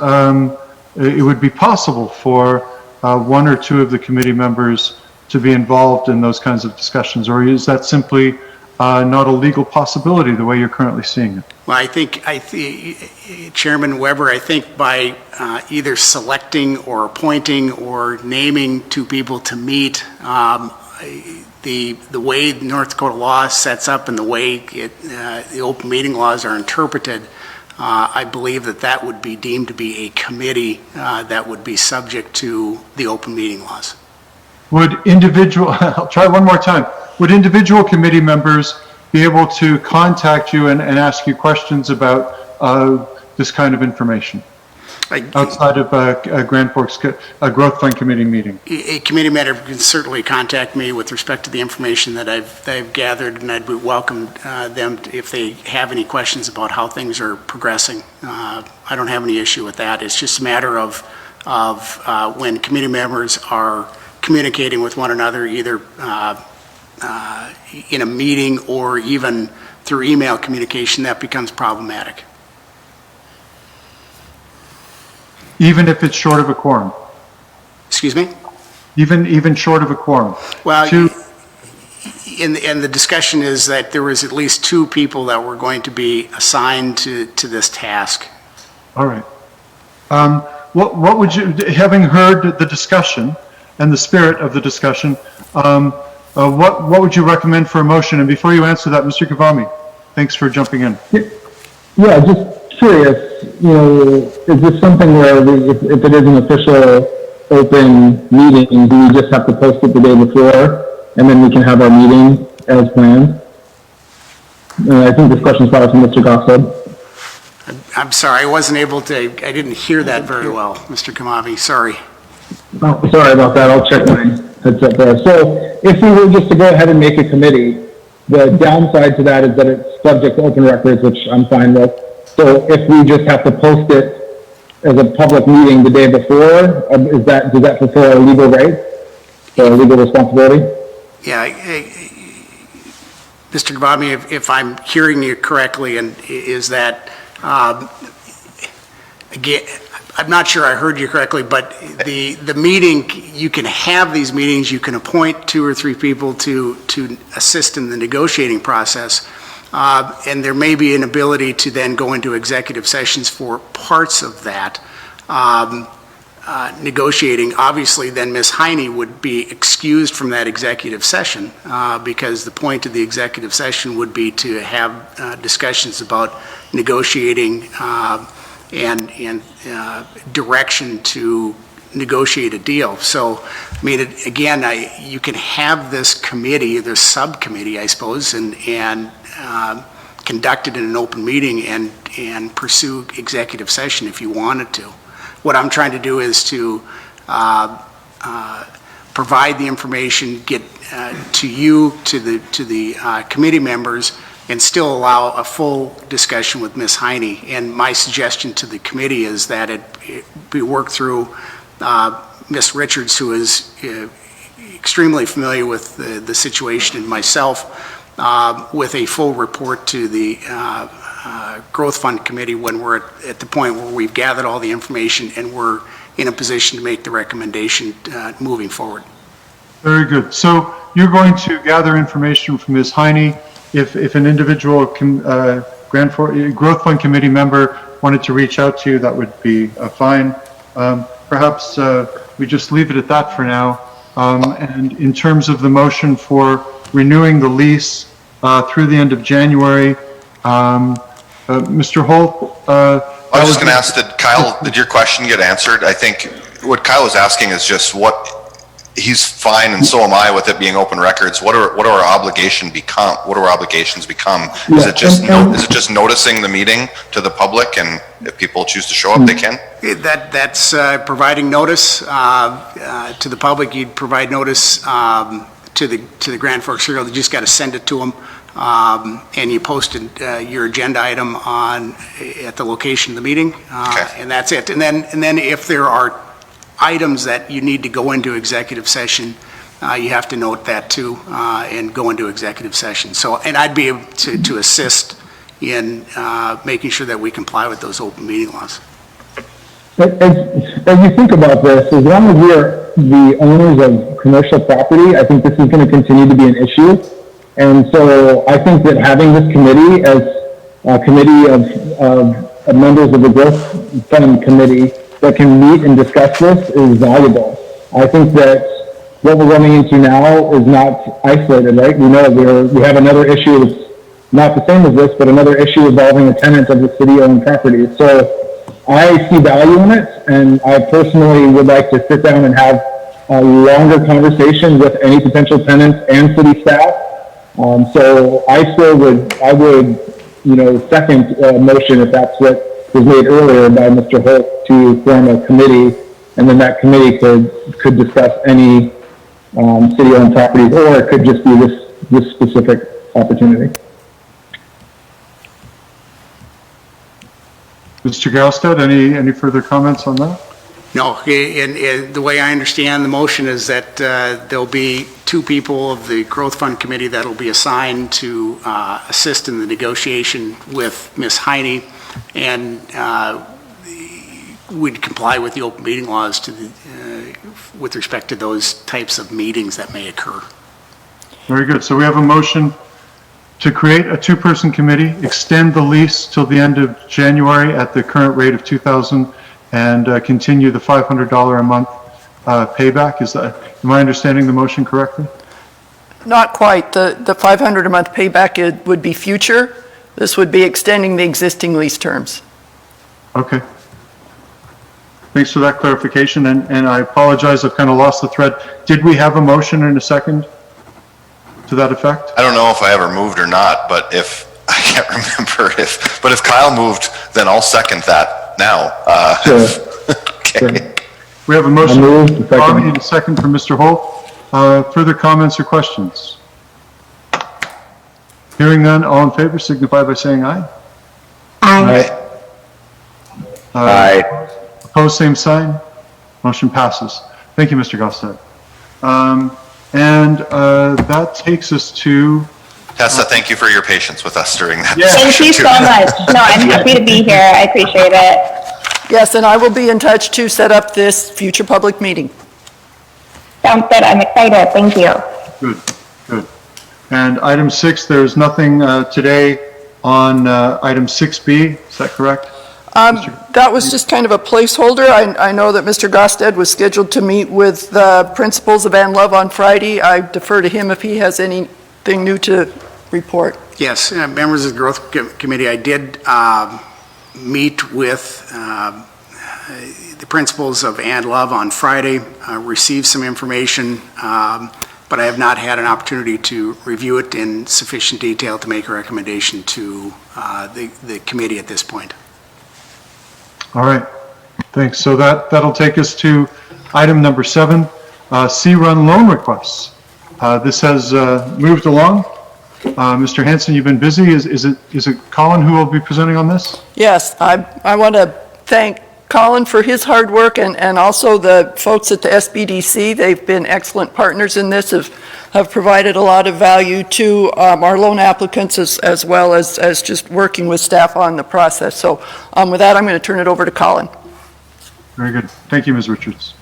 it would be possible for one or two of the committee members to be involved in those kinds of discussions, or is that simply not a legal possibility the way you're currently seeing it? Well, I think Chairman Weber, I think by either selecting or appointing or naming two people to meet, the way North Dakota law sets up and the way the open meeting laws are interpreted, I believe that would be deemed to be a committee that would be subject to the open meeting laws. I'll try one more time. Would individual committee members be able to contact you and ask you questions about this kind of information outside of a Grand Forks Growth Fund Committee meeting? A committee member can certainly contact me with respect to the information that I've gathered, and I'd welcome them if they have any questions about how things are progressing. I don't have any issue with that. It's just a matter of when committee members are communicating with one another, either in a meeting or even through email communication, that becomes problematic. Even if it's short of a quorum? Excuse me? Even short of a quorum? Well, and the discussion is that there was at least two people that were going to be assigned to this task. All right. What would you, having heard the discussion and the spirit of the discussion, what would you recommend for a motion? And before you answer that, Mr. Kavami, thanks for jumping in. Yeah, just curious, is this something where if it is an official open meeting, do we just have to post it the day before and then we can have our meeting as planned? I think this question is probably from Mr. Gossett. I'm sorry, I didn't hear that very well, Mr. Kamavi, sorry. Oh, sorry about that. I'll check my headset there. So if we were just to go ahead and make a committee, the downside to that is that it's subject to open records, which I'm fine with. So if we just have to post it as a public meeting the day before, does that fulfill our legal rights, or legal responsibility? Yeah, Mr. Kamavi, if I'm hearing you correctly, and is that, again, I'm not sure I heard you correctly, but the meeting, you can have these meetings, you can appoint two or three people to assist in the negotiating process, and there may be an ability to then go into executive sessions for parts of that negotiating. Obviously, then Ms. Heine would be excused from that executive session because the point of the executive session would be to have discussions about negotiating and direction to negotiate a deal. So, I mean, again, you can have this committee, this subcommittee, I suppose, and conduct it in an open meeting and pursue executive session if you wanted to. What I'm trying to do is to provide the information, get to you, to the committee members, and still allow a full discussion with Ms. Heine. And my suggestion to the committee is that it be worked through Ms. Richards, who is extremely familiar with the situation, and myself, with a full report to the Growth Fund Committee when we're at the point where we've gathered all the information and we're in a position to make the recommendation moving forward. Very good. So you're going to gather information from Ms. Heine. If an individual Growth Fund Committee member wanted to reach out to you, that would be fine. Perhaps we just leave it at that for now. And in terms of the motion for renewing the lease through the end of January, Mr. Holt? I was just going to ask, Kyle, did your question get answered? I think what Kyle was asking is just what he's fine and so am I with it being open records. What are our obligations become? Is it just noticing the meeting to the public, and if people choose to show up, they can? That's providing notice to the public. You'd provide notice to the Grand Forks Herald. You just got to send it to them, and you posted your agenda item at the location of the meeting, and that's it. And then if there are items that you need to go into executive session, you have to note that too, and go into executive session. So, and I'd be able to assist in making sure that we comply with those open meeting laws. As you think about this, as long as we are the owners of commercial property, I think this is going to continue to be an issue. And so I think that having this committee as a committee of members of the Growth Fund Committee that can meet and discuss this is valuable. I think that what we're running into now is not isolated, right? We know we have another issue that's not the same as this, but another issue involving a tenant of the city-owned property. So I see value in it, and I personally would like to sit down and have a longer conversation with any potential tenants and city staff. So I would, second motion if that's what was made earlier by Mr. Holt to form a committee, and then that committee could discuss any city-owned properties, or it could just be this specific opportunity. Mr. Gaustad, any further comments on that? No, and the way I understand the motion is that there'll be two people of the Growth Fund Committee that'll be assigned to assist in the negotiation with Ms. Heine, and we'd comply with the open meeting laws with respect to those types of meetings that may occur. Very good. So we have a motion to create a two-person committee, extend the lease till the end of January at the current rate of $2,000, and continue the $500 a month payback. Am I understanding the motion correctly? Not quite. The 500 a month payback would be future. This would be extending the existing lease terms. Okay. Thanks for that clarification, and I apologize, I've kind of lost the thread. Did we have a motion and a second to that effect? I don't know if I ever moved or not, but I can't remember but if Kyle moved, then I'll second that now. Sure. Okay. We have a motion from Bobby and a second from Mr. Holt. Further comments or questions? Hearing none, all in favor signify by saying aye. Aye. Aye. Opposed, same sign. Motion passes. Thank you, Mr. Gaustad. And that takes us to... Tessa, thank you for your patience with us during that. Yeah. Thank you so much. No, I'm happy to be here. I appreciate it. Yes, and I will be in touch to set up this future public meeting. Sounds good. I'm excited. Thank you. Good. And item 6, there's nothing today on item 6B. Is that correct? That was just kind of a placeholder. I know that Mr. Gaustad was scheduled to meet with the principals of Ann Love on Friday. I defer to him if he has anything new to report. Yes, members of the Growth Committee, I did meet with the principals of Ann Love on Friday, received some information, but I have not had an opportunity to review it in sufficient detail to make a recommendation to the committee at this point. All right, thanks. So that'll take us to item number 7, C-Run loan requests. This has moved along. Mr. Hanson, you've been busy. Is it Colin who will be presenting on this? Yes, I want to thank Colin for his hard work and also the folks at the SBDC. They've been excellent partners in this, have provided a lot of value to our loan applicants as well as just working with staff on the process. So with that, I'm going to turn it over to Colin. Very good. Thank you, Ms. Richards.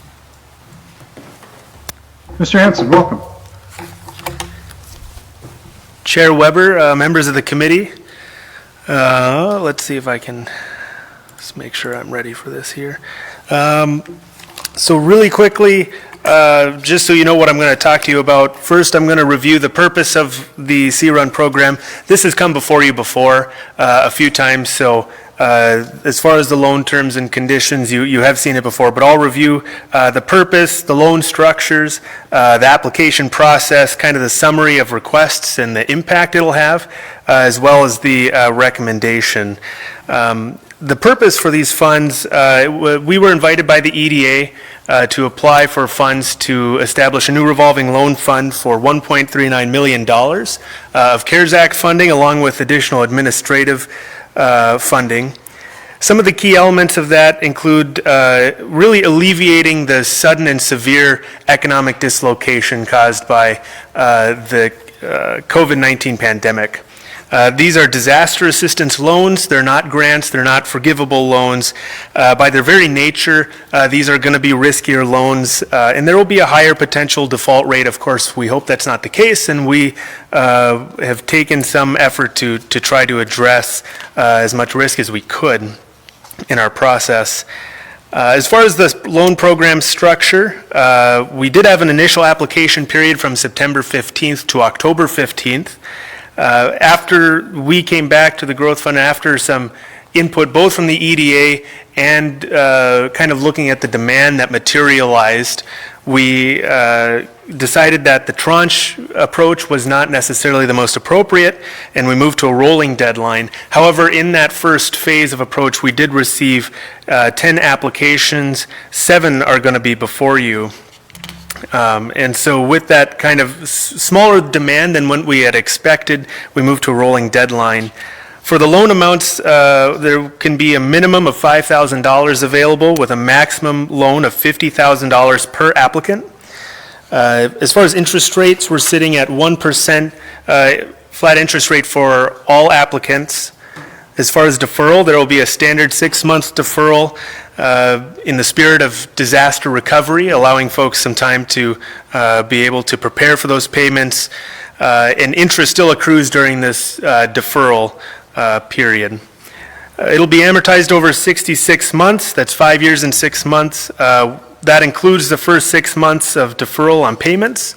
Mr. Hanson, welcome. Chair Weber, members of the committee, let's see if I can just make sure I'm ready for this here. So really quickly, just so you know what I'm going to talk to you about, first I'm going to review the purpose of the C-Run program. This has come before you before a few times, so As far as the loan terms and conditions, you have seen it before, but I'll review the purpose, the loan structures, the application process, kind of the summary of requests and the impact it'll have, as well as the recommendation. The purpose for these funds, we were invited by the EDA to apply for funds to establish a new revolving loan fund for $1.39 million of CARES Act funding, along with additional administrative funding. Some of the key elements of that include really alleviating the sudden and severe economic dislocation caused by the COVID-19 pandemic. These are disaster assistance loans. They're not grants. They're not forgivable loans. By their very nature, these are going to be riskier loans, and there will be a higher potential default rate. Of course, we hope that's not the case, and we have taken some effort to try to address as much risk as we could in our process. As far as the loan program structure, we did have an initial application period from September 15th to October 15th. After we came back to the Growth Fund, after some input both from the EDA and kind of looking at the demand that materialized, we decided that the tranche approach was not necessarily the most appropriate, and we moved to a rolling deadline. However, in that first phase of approach, we did receive 10 applications. 7 are going to be before you. And so with that kind of smaller demand than what we had expected, we moved to a rolling deadline. For the loan amounts, there can be a minimum of $5,000 available with a maximum loan of $50,000 per applicant. As far as interest rates, we're sitting at 1% flat interest rate for all applicants. As far as deferral, there will be a standard 6-month deferral in the spirit of disaster recovery, allowing folks some time to be able to prepare for those payments, and interest still accrues during this deferral period. It'll be amortized over 66 months, that's 5 years and 6 months. That includes the first 6 months of deferral on payments.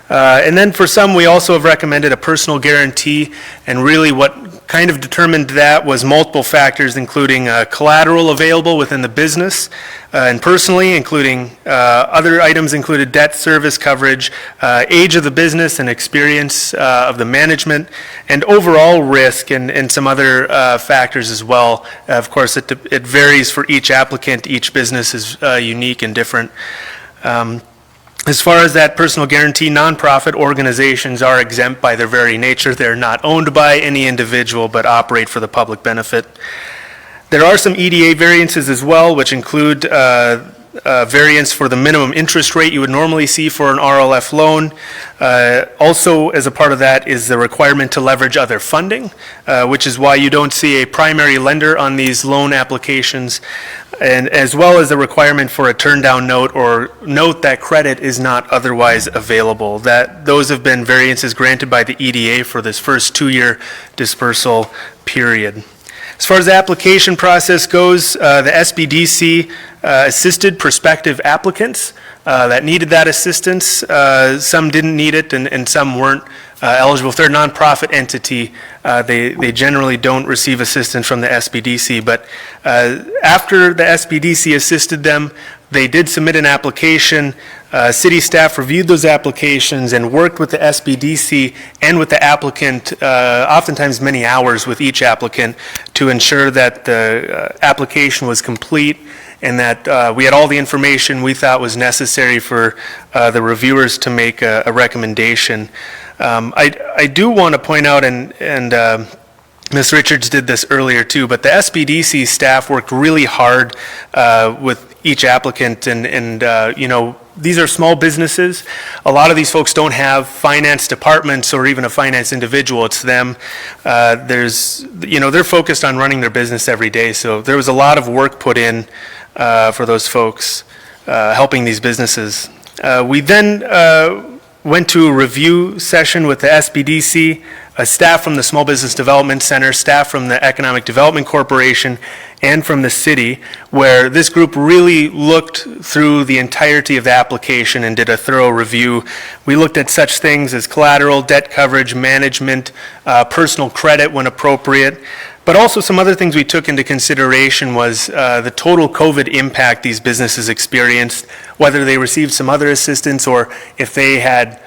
And then for some, we also have recommended a personal guarantee, and really what kind of determined that was multiple factors, including collateral available within the business, and personally, including other items included debt service coverage, age of the business and experience of the management, and overall risk, and some other factors as well. Of course, it varies for each applicant. Each business is unique and different. As far as that personal guarantee, nonprofit organizations are exempt by their very nature. They're not owned by any individual, but operate for the public benefit. There are some EDA variances as well, which include variance for the minimum interest rate you would normally see for an RLF loan. Also, as a part of that is the requirement to leverage other funding, which is why you don't see a primary lender on these loan applications, and as well as the requirement for a turn-down note or note that credit is not otherwise available. Those have been variances granted by the EDA for this first 2-year dispersal period. As far as the application process goes, the SBDC assisted prospective applicants that needed that assistance. Some didn't need it, and some weren't eligible. If they're a nonprofit entity, they generally don't receive assistance from the SBDC. But after the SBDC assisted them, they did submit an application. City staff reviewed those applications and worked with the SBDC and with the applicant, oftentimes many hours with each applicant, to ensure that the application was complete and that we had all the information we thought was necessary for the reviewers to make a recommendation. I do want to point out, and Ms. Richards did this earlier too, but the SBDC staff worked really hard with each applicant, and you know, these are small businesses. A lot of these folks don't have finance departments or even a finance individual. It's them. They're focused on running their business every day. So there was a lot of work put in for those folks helping these businesses. We then went to a review session with the SBDC, staff from the Small Business Development Center, staff from the Economic Development Corporation, and from the city, where this group really looked through the entirety of the application and did a thorough review. We looked at such things as collateral, debt coverage, management, personal credit when appropriate, But also some other things we took into consideration was the total COVID impact these businesses experienced, whether they received some other assistance or if they had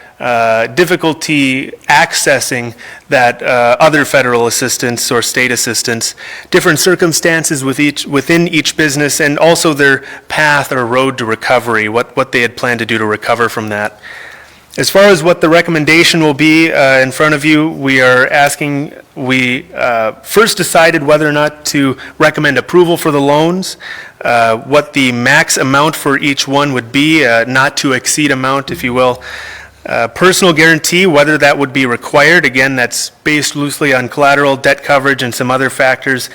difficulty accessing that other federal assistance or state assistance, different circumstances within each business, and also their path or road to recovery, what they had planned to do to recover from that. As far as what the recommendation will be in front of you, we first decided whether or not to recommend approval for the loans, what the max amount for each one would be, not to exceed amount, if you will. Personal guarantee, whether that would be required. Again, that's based loosely on collateral, debt coverage, and some other factors.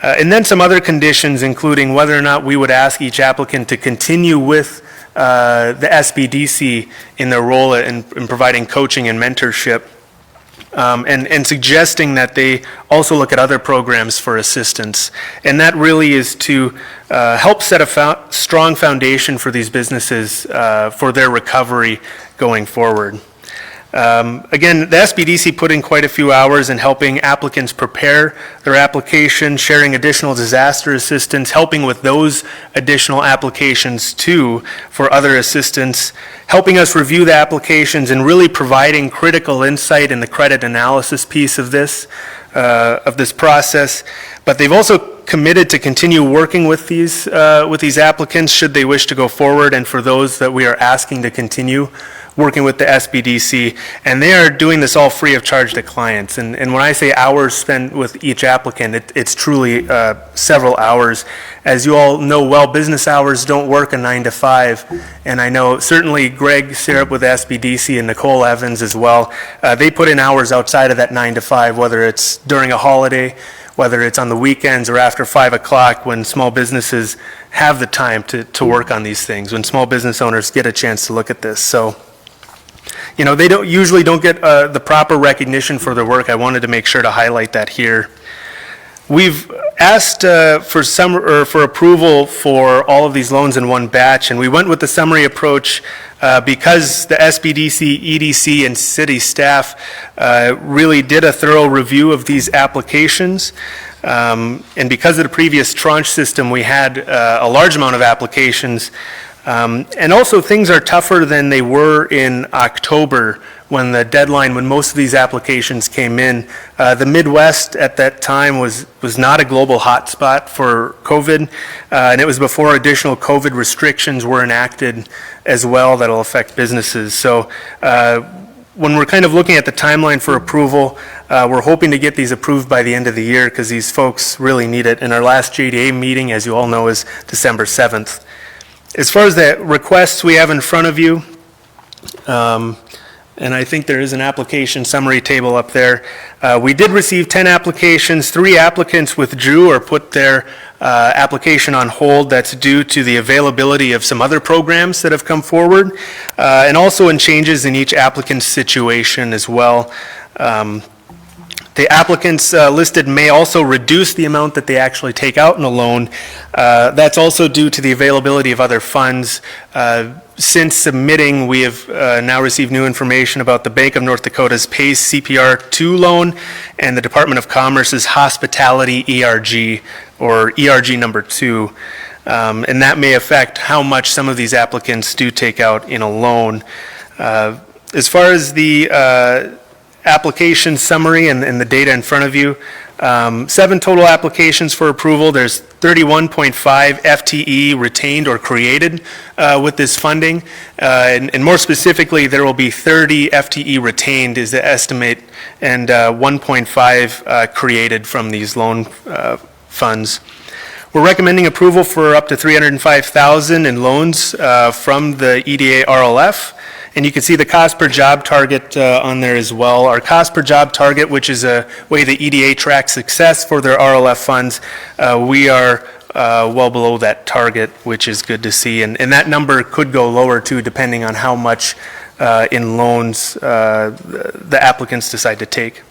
And then some other conditions, including whether or not we would ask each applicant to continue with the SBDC in their role in providing coaching and mentorship, and suggesting that they also look at other programs for assistance. And that really is to help set a strong foundation for these businesses for their recovery going forward. Again, the SBDC put in quite a few hours in helping applicants prepare their application, sharing additional disaster assistance, helping with those additional applications too for other assistance, helping us review the applications and really providing critical insight in the credit analysis piece of this process. But they've also committed to continue working with these applicants should they wish to go forward, and for those that we are asking to continue working with the SBDC, and they are doing this all free of charge to clients. And when I say hours spent with each applicant, it's truly several hours. As you all know well, business hours don't work a 9 to 5, and I know certainly Greg Syrup with SBDC and Nicole Evans as well, they put in hours outside of that 9 to 5, whether it's during a holiday, whether it's on the weekends or after 5 o'clock when small businesses have the time to work on these things, when small business owners get a chance to look at this. So, you know, they usually don't get the proper recognition for their work. I wanted to make sure to highlight that here. We've asked for approval for all of these loans in one batch, and we went with the summary approach because the SBDC, EDC, and city staff really did a thorough review of these applications. And because of the previous tranche system, we had a large amount of applications. And also things are tougher than they were in October when the deadline, when most of these applications came in. The Midwest at that time was not a global hotspot for COVID, and it was before additional COVID restrictions were enacted as well that'll affect businesses. So when we're kind of looking at the timeline for approval, we're hoping to get these approved by the end of the year because these folks really need it. And our last JDA meeting, as you all know, is December 7th. As far as the requests we have in front of you, and I think there is an application summary table up there. We did receive 10 applications. 3 applicants withdrew or put their application on hold. That's due to the availability of some other programs that have come forward, and also in changes in each applicant's situation as well. The applicants listed may also reduce the amount that they actually take out in a loan. That's also due to the availability of other funds. Since submitting, we have now received new information about the Bank of North Dakota's PACE CPR 2 loan and the Department of Commerce's Hospitality ERG, or ERG number 2. And that may affect how much some of these applicants do take out in a loan. As far as the application summary and the data in front of you. 7 total applications for approval. There's 31.5 FTE retained or created with this funding. And more specifically, there will be 30 FTE retained is the estimate, and 1.5 created from these loan funds. We're recommending approval for up to $305,000 in loans from the EDA RLF. And you can see the cost per job target on there as well. Our cost per job target, which is a way the EDA tracks success for their RLF funds, we are well below that target, which is good to see. And that number could go lower too, depending on how much in loans the applicants decide to take.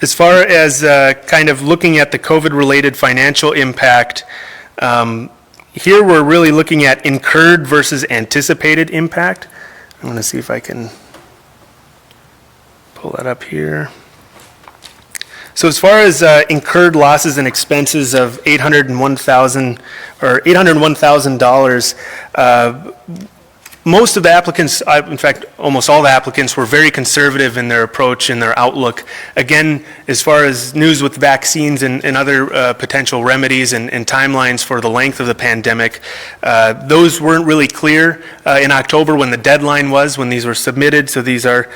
As far as kind of looking at the COVID-related financial impact, here we're really looking at incurred versus anticipated impact. I want to see if I can pull that up here. So as far as incurred losses and expenses of $801,000, most of the applicants, in fact, almost all the applicants were very conservative in their approach and their outlook. Again, as far as news with vaccines and other potential remedies and timelines for the length of the pandemic, those weren't really clear in October when the deadline was, when these were submitted. So these are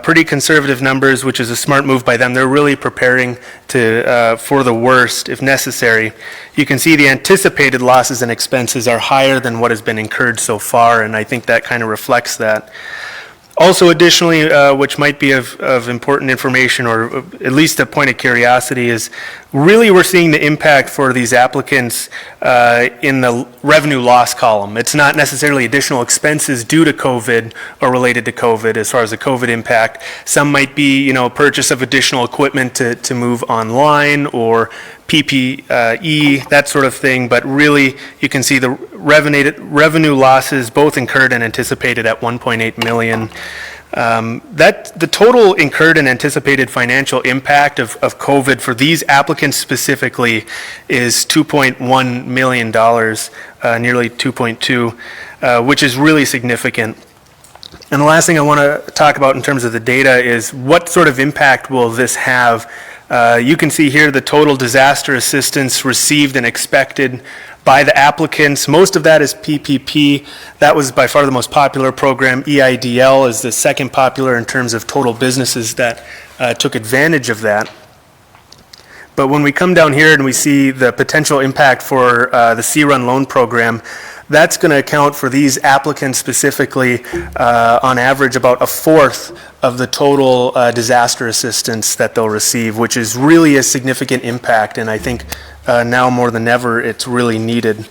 pretty conservative numbers, which is a smart move by them. They're really preparing for the worst if necessary. You can see the anticipated losses and expenses are higher than what has been incurred so far, and I think that kind of reflects that. Also additionally, which might be of important information or at least a point of curiosity, is really we're seeing the impact for these applicants in the revenue loss column. It's not necessarily additional expenses due to COVID or related to COVID as far as the COVID impact. Some might be, purchase of additional equipment to move online or PPE, that sort of thing, but really you can see the revenue losses both incurred and anticipated at 1.8 million. The total incurred and anticipated financial impact of COVID for these applicants specifically is $2.1 million, nearly 2.2, which is really significant. And the last thing I want to talk about in terms of the data is what sort of impact will this have? You can see here the total disaster assistance received and expected by the applicants. Most of that is PPP. That was by far the most popular program. EIDL is the second popular in terms of total businesses that took advantage of that. But when we come down here and we see the potential impact for the C-Run loan program, that's going to account for these applicants specifically, on average, about a fourth of the total disaster assistance that they'll receive, which is really a significant impact, and I think now more than ever it's really needed.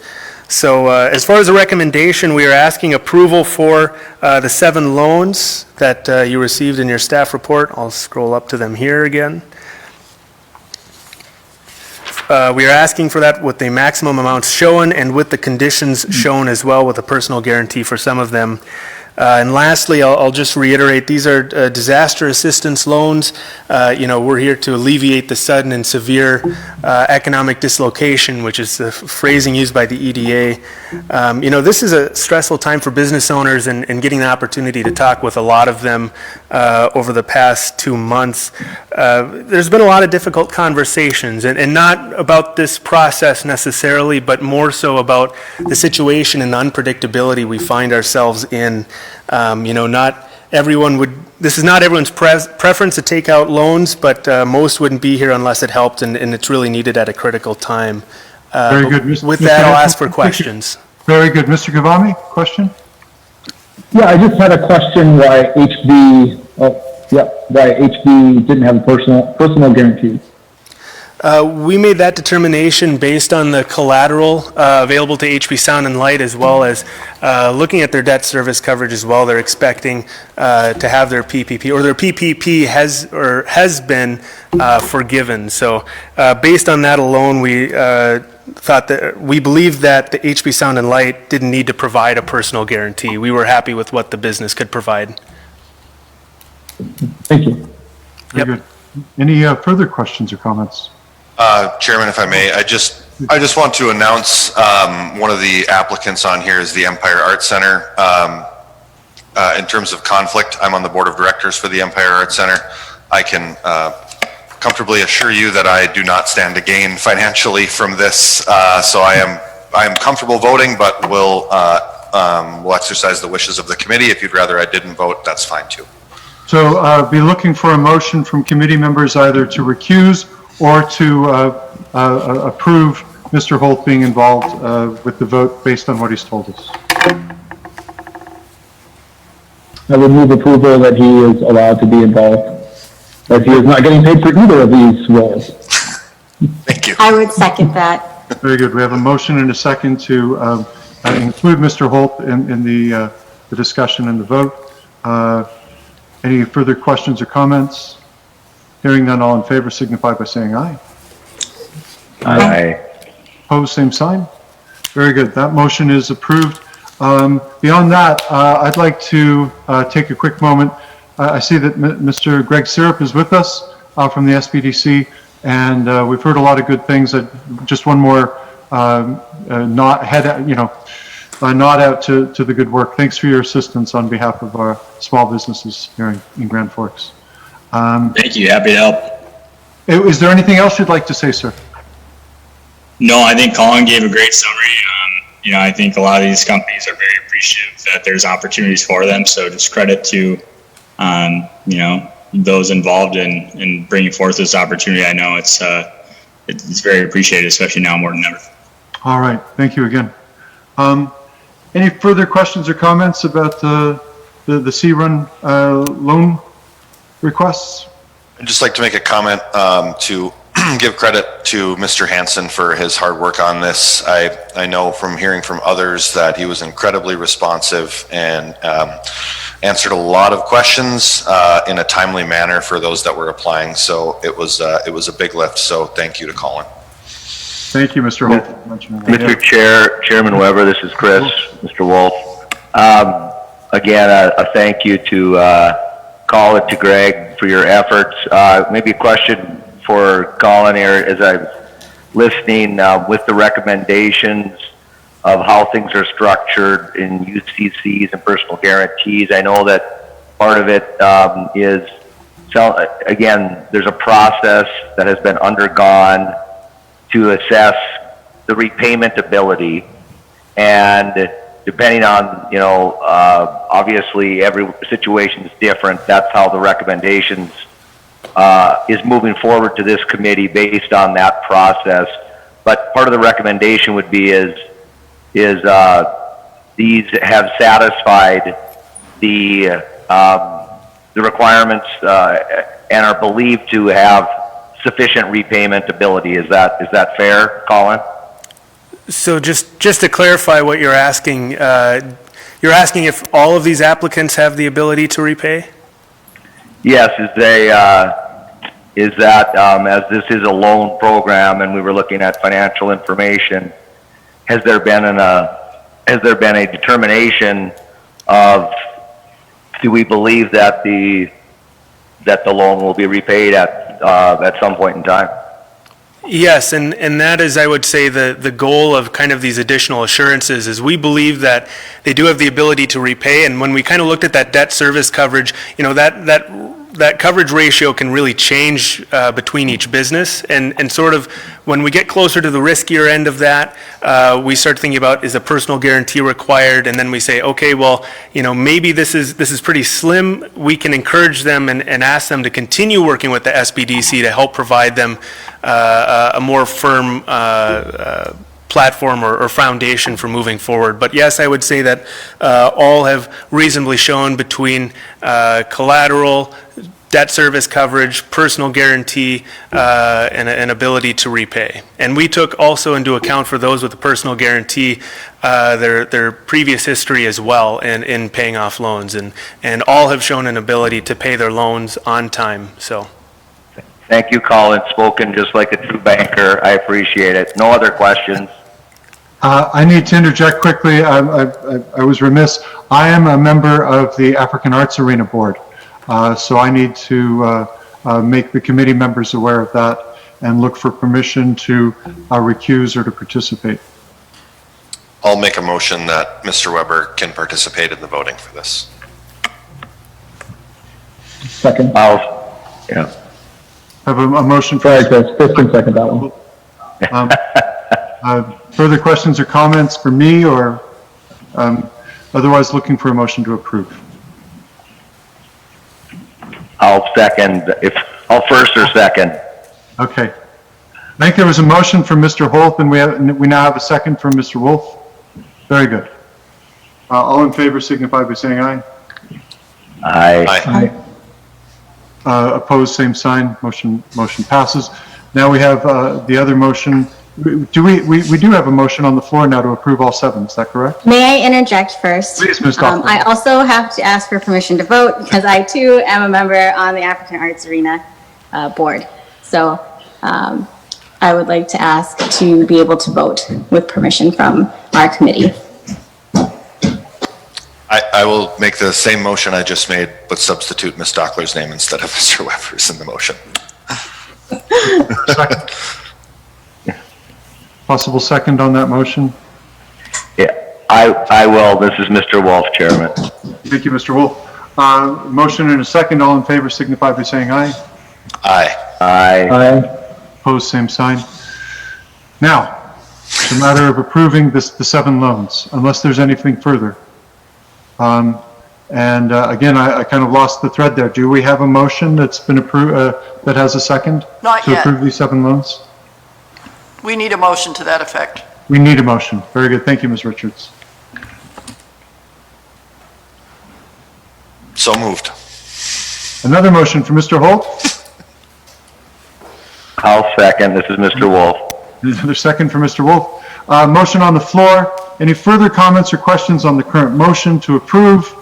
So as far as a recommendation, we are asking approval for the 7 loans that you received in your staff report. I'll scroll up to them here again. We are asking for that with the maximum amounts shown and with the conditions shown as well, with a personal guarantee for some of them. And lastly, I'll just reiterate, these are disaster assistance loans. We're here to alleviate the sudden and severe economic dislocation, which is the phrasing used by the EDA. This is a stressful time for business owners, and getting the opportunity to talk with a lot of them over the past 2 months. There's been a lot of difficult conversations, and not about this process necessarily, but more so about the situation and the unpredictability we find ourselves in. Not everyone would, this is not everyone's preference to take out loans, but most wouldn't be here unless it helped, and it's really needed at a critical time. Very good. With that, I'll ask for questions. Very good. Mr. Gavami, question? Yeah, I just had a question why HB didn't have a personal guarantee. We made that determination based on the collateral available to HB Sound and Light, as well as looking at their debt service coverage as well. They're expecting to have their PPP, or their PPP has been forgiven. So based on that alone, we believed that the HB Sound and Light didn't need to provide a personal guarantee. We were happy with what the business could provide. Thank you. Very good. Any further questions or comments? Chairman, if I may, I just want to announce one of the applicants on here is the Empire Arts Center. In terms of conflict, I'm on the board of directors for the Empire Arts Center. I can comfortably assure you that I do not stand to gain financially from this, so I am comfortable voting, but will exercise the wishes of the committee. If you'd rather I didn't vote, that's fine too. So be looking for a motion from committee members either to recuse or to approve Mr. Holt being involved with the vote based on what he's told us. I would move approval that he is allowed to be involved, as he is not getting paid for either of these roles. Thank you. I would second that. Very good. We have a motion and a second to include Mr. Holt in the discussion and the vote. Any further questions or comments? Hearing none, all in favor signify by saying aye. Aye. Opposed, same sign. Very good. That motion is approved. Beyond that, I'd like to take a quick moment. I see that Mr. Greg Syrup is with us from the SBDC. And we've heard a lot of good things. Just one more nod out to the good work. Thanks for your assistance on behalf of our small businesses here in Grand Forks. Thank you. Happy to help. Is there anything else you'd like to say, sir? No, I think Colin gave a great summary. I think a lot of these companies are very appreciative that there's opportunities for them. So just credit to, those involved in bringing forth this opportunity. I know it's very appreciated, especially now more than ever. All right. Thank you again. Any further questions or comments about the C-Run loan requests? I'd just like to make a comment to give credit to Mr. Hansen for his hard work on this. I know from hearing from others that he was incredibly responsive and answered a lot of questions in a timely manner for those that were applying. So it was a big lift. So thank you to Colin. Thank you, Mr. Holt. Mr. Chairman Weber, this is Chris, Mr. Wolf. Again, a thank you to Colin, to Greg for your efforts. Maybe a question for Colin here as I'm listening with the recommendations of how things are structured in UCCs and personal guarantees. I know that part of it is, again, there's a process that has been undergone to assess the repayment ability, and depending on, obviously every situation is different. That's how the recommendations is moving forward to this committee based on that process. But part of the recommendation would be is these have satisfied the requirements and are believed to have sufficient repayment ability. Is that fair, Colin? So just to clarify what you're asking if all of these applicants have the ability to repay? Yes, is that as this is a loan program and we were looking at financial information, has there been a determination of, do we believe that the loan will be repaid at some point in time? Yes, and that is, I would say, the goal of kind of these additional assurances is we believe that they do have the ability to repay. And when we kind of looked at that debt service coverage, that coverage ratio can really change between each business. And sort of when we get closer to the riskier end of that, we start thinking about, is a personal guarantee required? And then we say, okay, well, maybe this is pretty slim. We can encourage them and ask them to continue working with the SBDC to help provide them a more firm platform or foundation for moving forward. But yes, I would say that all have reasonably shown between collateral, debt service coverage, personal guarantee, and an ability to repay. And we took also into account for those with the personal guarantee their previous history as well in paying off loans, and all have shown an ability to pay their loans on time. So. Thank you, Colin. Spoken just like a true banker. I appreciate it. No other questions. I need to interject quickly. I was remiss. I am a member of the African Arts Arena Board, so I need to make the committee members aware of that and look for permission to recuse or to participate. I'll make a motion that Mr. Weber can participate in the voting for this. Second. Yeah. I have a motion for... Sorry, Chris. Chris can second that one. Further questions or comments for me, or otherwise looking for a motion to approve? I'll second. I'll first or second. Okay. I think there was a motion from Mr. Holt, and we now have a second from Mr. Wolf. Very good. All in favor signify by saying aye. Aye. Aye. Opposed, same sign. Motion passes. Now we have the other motion. We do have a motion on the floor now to approve all seven. Is that correct? May I interject first? Please, Ms. Doppler. I also have to ask for permission to vote because I too am a member on the African Arts Arena board. So I would like to ask to be able to vote with permission from our committee. I will make the same motion I just made, but substitute Ms. Dockler's name instead of Mr. Weber's in the motion. Second. Possible second on that motion? Yeah, I will. This is Mr. Wolf, Chairman. Thank you, Mr. Wolf. Motion and a second. All in favor signify by saying aye. Aye. Aye. Opposed, same sign. Now, it's a matter of approving the 7 loans, unless there's anything further. Again, I kind of lost the thread there. Do we have a motion that's been approved, that has a second? Not to yet. approve these 7 loans? We need a motion to that effect. We need a motion. Very good. Thank you, Ms. Richards. So moved. Another motion for Mr. Holt. I'll second. This is Mr. Wolf. Another second for Mr. Wolf. Motion on the floor. Any further comments or questions on the current motion to approve?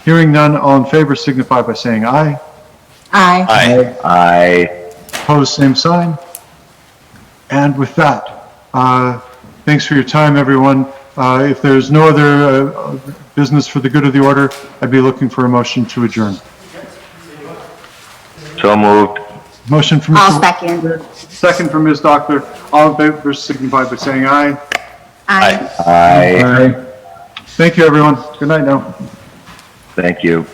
Hearing none, all in favor signify by saying aye. Aye. Aye. Aye. Opposed, same sign. And with that, thanks for your time, everyone. If there's no other business for the good of the order, I'd be looking for a motion to adjourn. So moved. Motion from I'll Mr. second. Second from Ms. Dockler. All in favor signify by saying aye. Aye. Aye. Thank you, everyone. Good night now. Thank you.